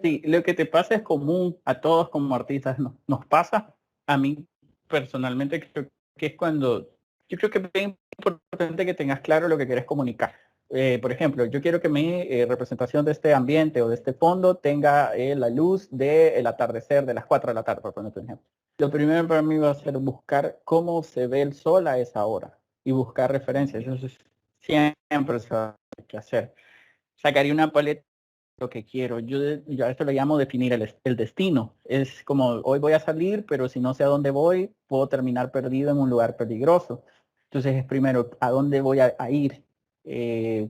Sí, lo que te pasa es común a todos como artistas, nos pasa. A mí personalmente creo que es cuando, yo creo que es bien importante que tengas claro lo que quieres comunicar. Por ejemplo, yo quiero que mi representación de este ambiente o de este fondo tenga la luz del atardecer de las 4 de la tarde, por poner un ejemplo. Lo primero para mí va a ser buscar cómo se ve el sol a esa hora y buscar referencias. Eso es siempre se va a tener que hacer. Sacaría una paleta lo que quiero. Yo a esto le llamo definir el destino. Es como hoy voy a salir, pero si no sé a dónde voy, puedo terminar perdido en un lugar peligroso. Entonces es primero a dónde voy a ir,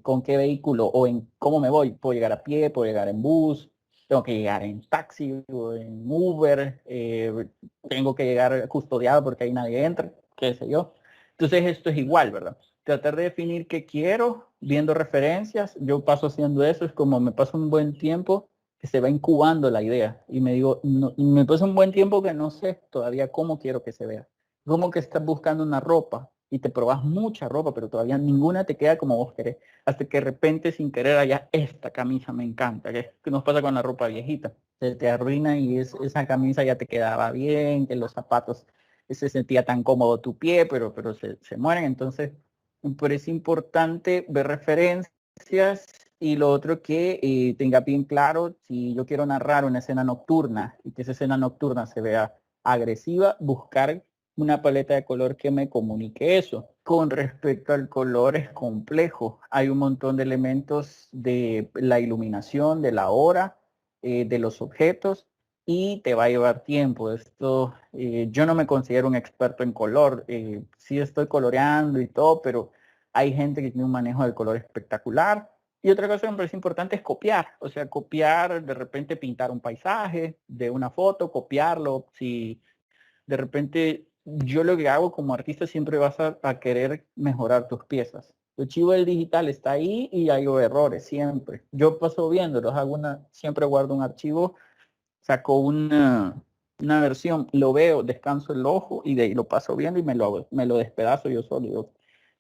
con qué vehículo o en cómo me voy. Puedo llegar a pie, puedo llegar en bus, tengo que llegar en taxi o en Uber, tengo que llegar custodiado porque ahí nadie entra, qué sé yo. Entonces esto es igual, ¿verdad? Tratar de definir qué quiero, viendo referencias. Yo paso haciendo eso, es como me paso un buen tiempo que se va incubando la idea y me digo, no, me pasa un buen tiempo que no sé todavía cómo quiero que se vea. Como que estás buscando una ropa y te probas mucha ropa, pero todavía ninguna te queda como vos querés. Hasta que de repente sin querer allá, esta camisa me encanta. Que nos pasa con la ropa viejita? Se te arruina y esa camisa ya te quedaba bien, que los zapatos se sentía tan cómodo tu pie, pero se mueren. Entonces, me parece importante ver referencias y lo otro que tenga bien claro, si yo quiero narrar una escena nocturna y que esa escena nocturna se vea agresiva, buscar una paleta de color que me comunique eso. Con respecto al color es complejo. Hay un montón de elementos de la iluminación, de la hora, de los objetos y te va a llevar tiempo. Esto, yo no me considero un experto en color. Sí estoy coloreando y todo, pero hay gente que tiene un manejo del color espectacular. Y otra cosa que me parece importante es copiar, o sea, copiar, de repente pintar un paisaje de una foto, copiarlo. Si de repente yo lo que hago como artista siempre vas a querer mejorar tus piezas. El archivo del digital está ahí y hay errores siempre. Yo paso viéndolos, siempre guardo un archivo, saco una versión, lo veo, descanso el ojo y de ahí lo paso viendo y me lo despedazo yo solo. Digo,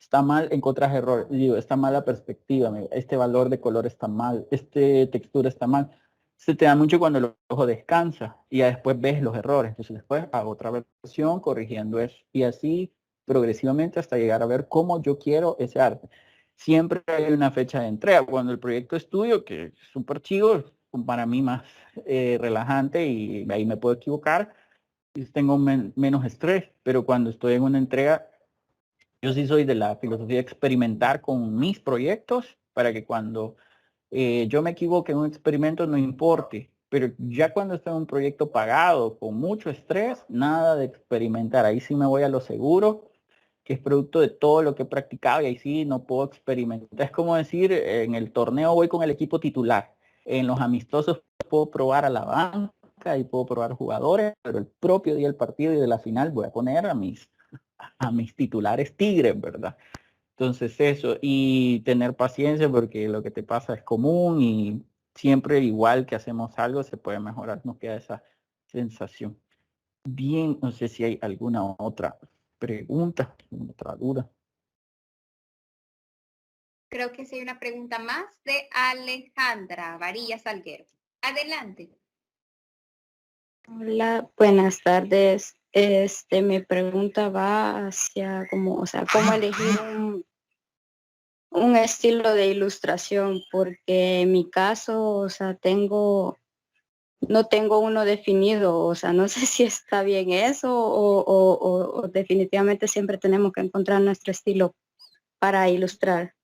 está mal, encontrar errores. Digo, está mal la perspectiva, este valor de color está mal, este textura está mal. Se te da mucho cuando el ojo descansa y ya después ves los errores. Entonces después hago otra versión corrigiendo eso y así progresivamente hasta llegar a ver cómo yo quiero ese arte. Siempre hay una fecha de entrega. Cuando el proyecto es tuyo, que es súper chido, para mí más relajante y ahí me puedo equivocar y tengo menos estrés, pero cuando estoy en una entrega, yo sí soy de la filosofía de experimentar con mis proyectos para que cuando yo me equivoque en un experimento no importe, pero ya cuando estoy en un proyecto pagado con mucho estrés, nada de experimentar, ahí sí me voy a lo seguro que es producto de todo lo que he practicado y ahí sí no puedo experimentar. Es como decir, en el torneo voy con el equipo titular, en los amistosos puedo probar a la banca y puedo probar jugadores, pero el propio día del partido y de la final voy a poner a mis titulares tigres, ¿verdad? Entonces eso, y tener paciencia porque lo que te pasa es común y siempre igual que hacemos algo se puede mejorar, nos queda esa sensación. Bien, no sé si hay alguna otra pregunta, otra duda. Creo que sí hay una pregunta más de Alejandra Varilla Salguero. Adelante. Hola, buenas tardes. Mi pregunta va hacia como, o sea, cómo elegir un estilo de ilustración, porque en mi caso, o sea, no tengo uno definido, o sea, no sé si está bien eso o definitivamente siempre tenemos que encontrar nuestro estilo para ilustrar.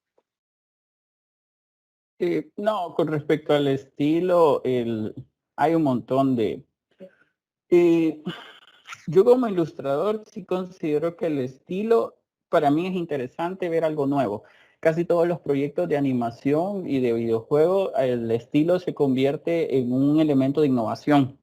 No, con respecto al estilo, hay un montón de... yo como ilustrador sí considero que el estilo, para mí es interesante ver algo nuevo. Casi todos los proyectos de animación y de videojuego, el estilo se convierte en un elemento de innovación.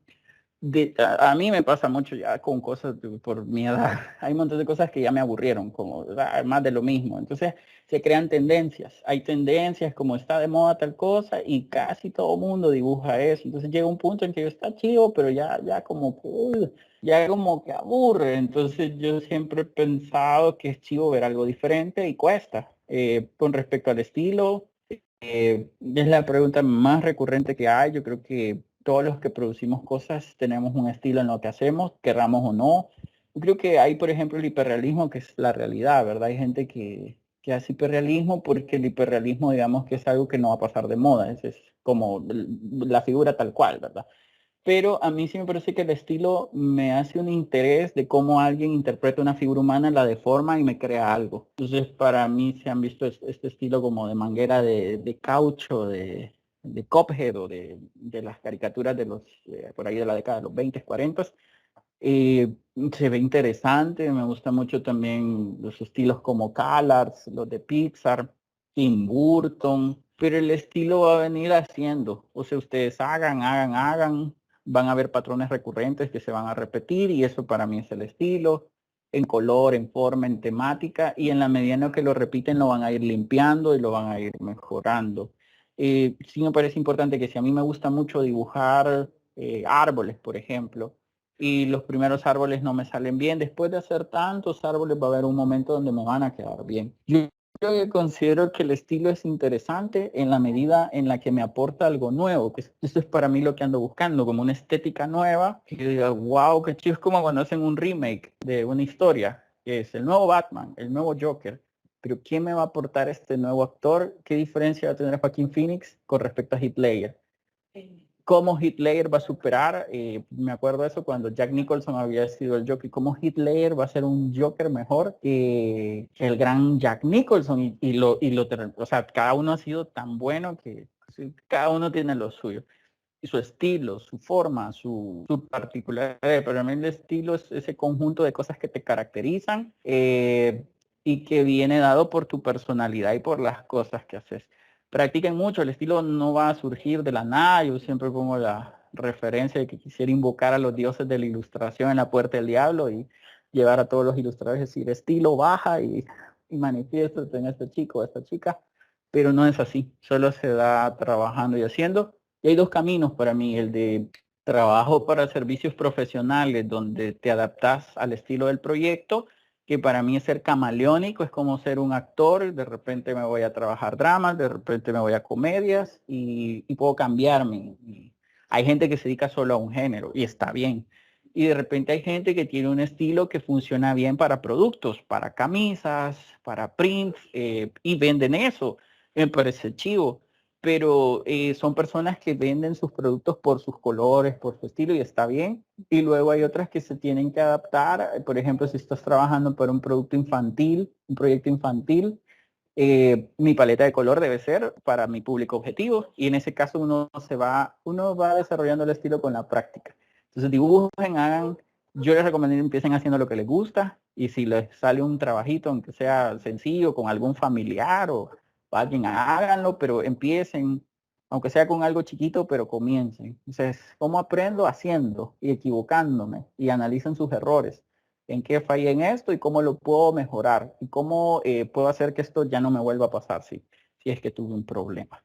A mí me pasa mucho ya con cosas por mi edad. Hay un montón de cosas que ya me aburrieron, como más de lo mismo. Entonces se crean tendencias. Hay tendencias como está de moda tal cosa y casi todo mundo dibuja eso. Entonces llega un punto en que yo está chido, pero ya como, ya como que aburre. Entonces yo siempre he pensado que es chido ver algo diferente y cuesta. Con respecto al estilo, es la pregunta más recurrente que hay. Yo creo que todos los que producimos cosas tenemos un estilo en lo que hacemos, querramos o no. Yo creo que hay, por ejemplo, el hiperrealismo, que es la realidad, ¿verdad? Hay gente que hace hiperrealismo porque el hiperrealismo, digamos, que es algo que no va a pasar de moda. Es como la figura tal cual, ¿verdad? Pero a mí sí me parece que el estilo me hace un interés de cómo alguien interpreta una figura humana, la deforma y me crea algo. Entonces, para mí se han visto este estilo como de manguera de caucho, de Cuphead o de las caricaturas de los, por ahí de la década de los 20, 40. Se ve interesante, me gusta mucho también los estilos como CalArts, los de Pixar, Tim Burton, pero el estilo va a venir haciendo, o sea, ustedes hagan, van a haber patrones recurrentes que se van a repetir y eso para mí es el estilo, en color, en forma, en temática y en la medida en que lo repiten lo van a ir limpiando y lo van a ir mejorando. Sí me parece importante que si a mí me gusta mucho dibujar árboles, por ejemplo, y los primeros árboles no me salen bien, después de hacer tantos árboles va a haber un momento donde me van a quedar bien. Yo creo que considero que el estilo es interesante en la medida en la que me aporta algo nuevo, que esto es para mí lo que ando buscando, como una estética nueva, que yo diga, wow, qué chido, es como cuando hacen un remake de una historia, que es el nuevo Batman, el nuevo Joker, pero ¿quién me va a aportar este nuevo actor? ¿Qué diferencia va a tener Joaquín Phoenix con respecto a Heath Ledger? ¿Cómo Heath Ledger va a superar? Me acuerdo de eso cuando Jack Nicholson había sido el Joker. ¿Cómo Heath Ledger va a ser un Joker mejor que el gran Jack Nicholson? O sea, cada uno ha sido tan bueno que cada uno tiene lo suyo. Y su estilo, su forma, su particularidad. Pero a mí el estilo es ese conjunto de cosas que te caracterizan y que viene dado por tu personalidad y por las cosas que haces. Practiquen mucho, el estilo no va a surgir de la nada. Yo siempre pongo la referencia de que quisiera invocar a los dioses de la ilustración en la puerta del diablo y llevar a todos los ilustradores, decir, estilo baja y manifiesta en este chico o esta chica, pero no es así, solo se da trabajando y haciendo. Y hay dos caminos para mí, el de trabajo para servicios profesionales, donde te adaptas al estilo del proyecto, que para mí es ser camaleónico, es como ser un actor, de repente me voy a trabajar dramas, de repente me voy a comedias y puedo cambiarme. Y hay gente que se dedica solo a un género y está bien. Y de repente hay gente que tiene un estilo que funciona bien para productos, para camisas, para prints, y venden eso. Me parece chivo. Pero son personas que venden sus productos por sus colores, por su estilo y está bien. Y luego hay otras que se tienen que adaptar. Por ejemplo, si estás trabajando para un producto infantil, un proyecto infantil, mi paleta de color debe ser para mi público objetivo. Y en ese caso uno va desarrollando el estilo con la práctica. Entonces dibujen, hagan, yo les recomendaría que empiecen haciendo lo que les gusta y si les sale un trabajito, aunque sea sencillo, con algún familiar o alguien, háganlo, pero empiecen, aunque sea con algo chiquito, pero comiencen. Entonces, ¿cómo aprendo? Haciendo y equivocándome y analicen sus errores. ¿En qué fallé en esto y cómo lo puedo mejorar? ¿Y cómo puedo hacer que esto ya no me vuelva a pasar si es que tuve un problema?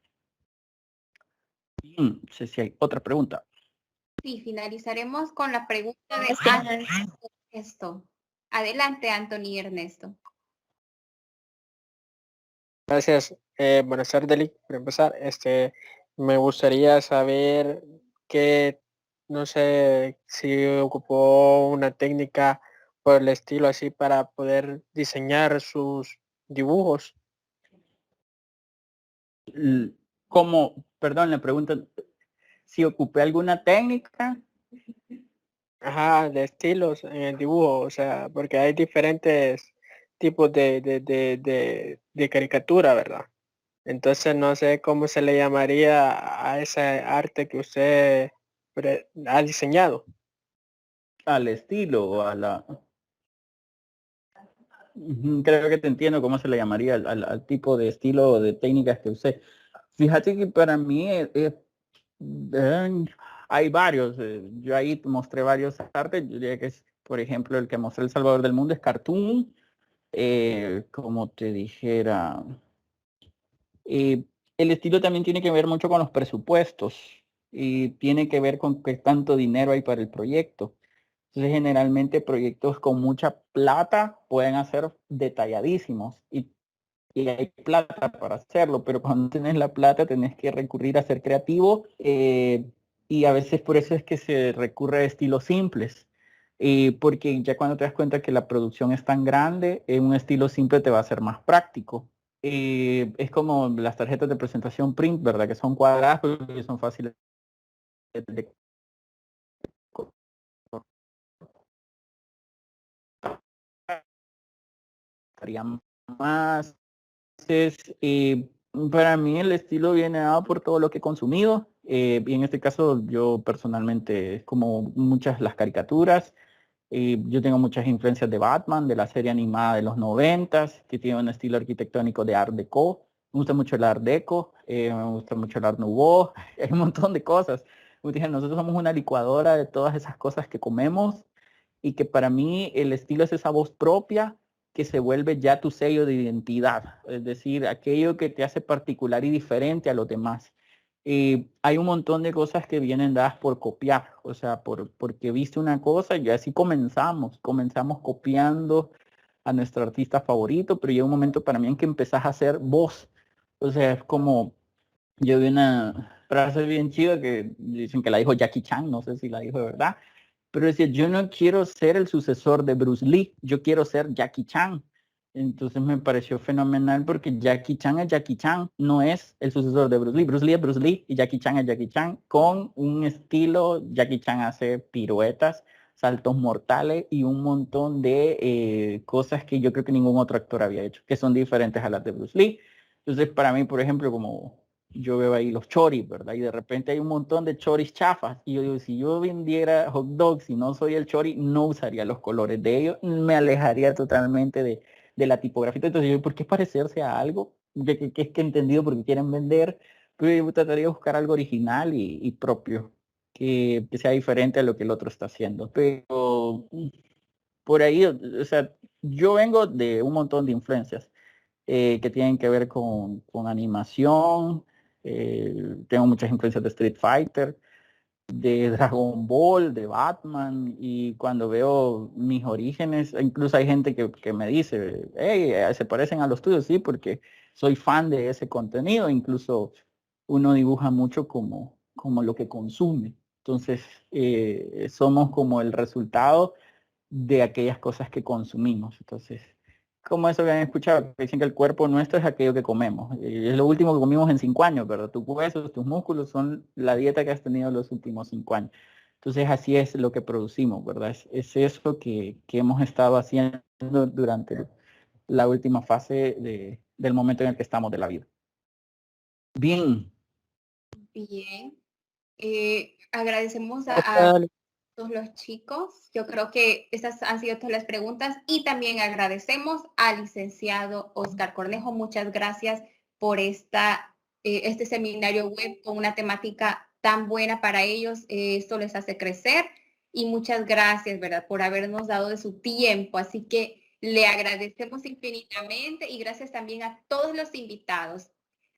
No sé si hay otra pregunta. Sí, finalizaremos con la pregunta de Ernesto. Adelante, Anthony y Ernesto. Gracias. Buenas tardes, Deli. Por empezar, me gustaría saber qué, no sé, si ocupó una técnica por el estilo así para poder diseñar sus dibujos. ¿Cómo? Perdón, le pregunto si ocupé alguna técnica. Ajá, de estilos en el dibujo, o sea, porque hay diferentes tipos de caricatura, ¿verdad? Entonces no sé cómo se le llamaría a ese arte que usted ha diseñado. Al estilo o a la... Creo que te entiendo cómo se le llamaría al tipo de estilo o de técnicas que usé. Fíjate que para mí hay varios. Yo ahí mostré varios artes. Yo diría que es, por ejemplo, el que mostré El Salvador del Mundo es cartoon. Como te dijera, el estilo también tiene que ver mucho con los presupuestos y tiene que ver con qué tanto dinero hay para el proyecto. Entonces, generalmente proyectos con mucha plata pueden hacer detalladísimos y hay plata para hacerlo, pero cuando tienes la plata tenés que recurrir a ser creativo y a veces por eso es que se recurre a estilos simples. Porque ya cuando te das cuenta que la producción es tan grande, un estilo simple te va a ser más práctico. Es como las tarjetas de presentación print, ¿verdad? Que son cuadradas, pero que son fáciles de más. Entonces, para mí el estilo viene dado por todo lo que he consumido. Y en este caso, yo personalmente, es como muchas las caricaturas. Yo tengo muchas influencias de Batman, de la serie animada de los 90s, que tiene un estilo arquitectónico de Art Deco. Me gusta mucho el Art Deco, me gusta mucho el Art Nouveau, hay un montón de cosas. Como dije, nosotros somos una licuadora de todas esas cosas que comemos y que para mí el estilo es esa voz propia que se vuelve ya tu sello de identidad, es decir, aquello que te hace particular y diferente a los demás. Hay un montón de cosas que vienen dadas por copiar, o sea, porque viste una cosa y así comenzamos copiando a nuestro artista favorito, pero llega un momento para mí en que empezás a hacer vos. O sea, es como, yo vi una frase bien chida que dicen que la dijo Jackie Chan, no sé si la dijo de verdad, pero decía, yo no quiero ser el sucesor de Bruce Lee, yo quiero ser Jackie Chan. Entonces me pareció fenomenal porque Jackie Chan es Jackie Chan, no es el sucesor de Bruce Lee. Bruce Lee es Bruce Lee y Jackie Chan es Jackie Chan con un estilo. Jackie Chan hace piruetas, saltos mortales y un montón de cosas que yo creo que ningún otro actor había hecho, que son diferentes a las de Bruce Lee. Entonces para mí, por ejemplo, como yo veo ahí los choris, ¿verdad? Y de repente hay un montón de choris chafas. Y yo digo, si yo vendiera hot dogs y no soy el chori, no usaría los colores de ellos, me alejaría totalmente de la tipografía. Entonces yo, ¿por qué parecerse a algo? Que es que he entendido porque quieren vender, pero yo trataría de buscar algo original y propio, que sea diferente a lo que el otro está haciendo. Pero por ahí, o sea, yo vengo de un montón de influencias que tienen que ver con animación. Tengo muchas influencias de Street Fighter, de Dragon Ball, de Batman, y cuando veo mis orígenes, incluso hay gente que me dice, hey, se parecen a los tuyos, sí, porque soy fan de ese contenido, incluso uno dibuja mucho como lo que consume. Entonces, somos como el resultado de aquellas cosas que consumimos. Entonces, como eso que han escuchado, que dicen que el cuerpo nuestro es aquello que comemos. Es lo último que comimos en 5 años, ¿verdad? Tus huesos, tus músculos son la dieta que has tenido los últimos 5 años. Entonces, así es lo que producimos, ¿verdad? Es eso que hemos estado haciendo durante la última fase del momento en el que estamos de la vida. Bien. Bien. Agradecemos a todos los chicos. Yo creo que estas han sido todas las preguntas y también agradecemos al licenciado Oscar Cornejo. Muchas gracias por este seminario web con una temática tan buena para ellos. Esto les hace crecer y muchas gracias, ¿verdad?, por habernos dado de su tiempo. Así que le agradecemos infinitamente y gracias también a todos los invitados.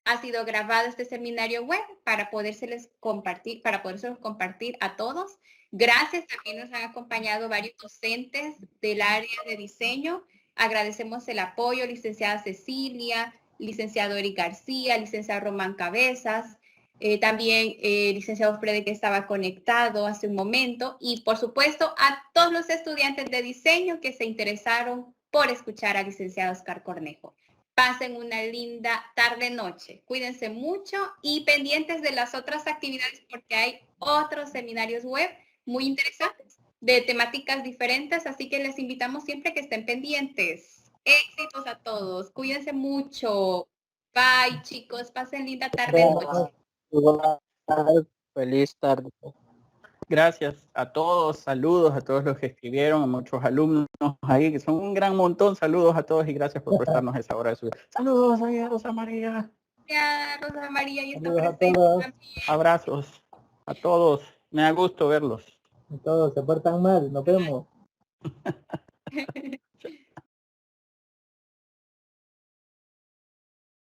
Ha sido grabado este seminario web para podérselos compartir a todos. Gracias, también nos han acompañado varios docentes del área de diseño. Agradecemos el apoyo, licenciada Cecilia, licenciado Eric García, licenciado Román Cabezas, también licenciado Freddy, que estaba conectado hace un momento, y por supuesto a todos los estudiantes de diseño que se interesaron por escuchar al licenciado Oscar Cornejo. Pasen una linda tarde-noche. Cuídense mucho y pendientes de las otras actividades porque hay otros seminarios web muy interesantes de temáticas diferentes, así que les invitamos siempre que estén pendientes. Éxitos a todos. Cuídense mucho. Bye, chicos. Pasen linda tarde-noche. Feliz tarde. Gracias a todos, saludos a todos los que escribieron, a muchos alumnos ahí, que son un gran montón. Saludos a todos y gracias por prestarnos esa hora de su vida. Saludos a Rosa María. Gracias, Rosa María. Y está Saludos a presente todos. también. Abrazos a todos. Me da gusto verlos. Todos se portan mal, nos vemos.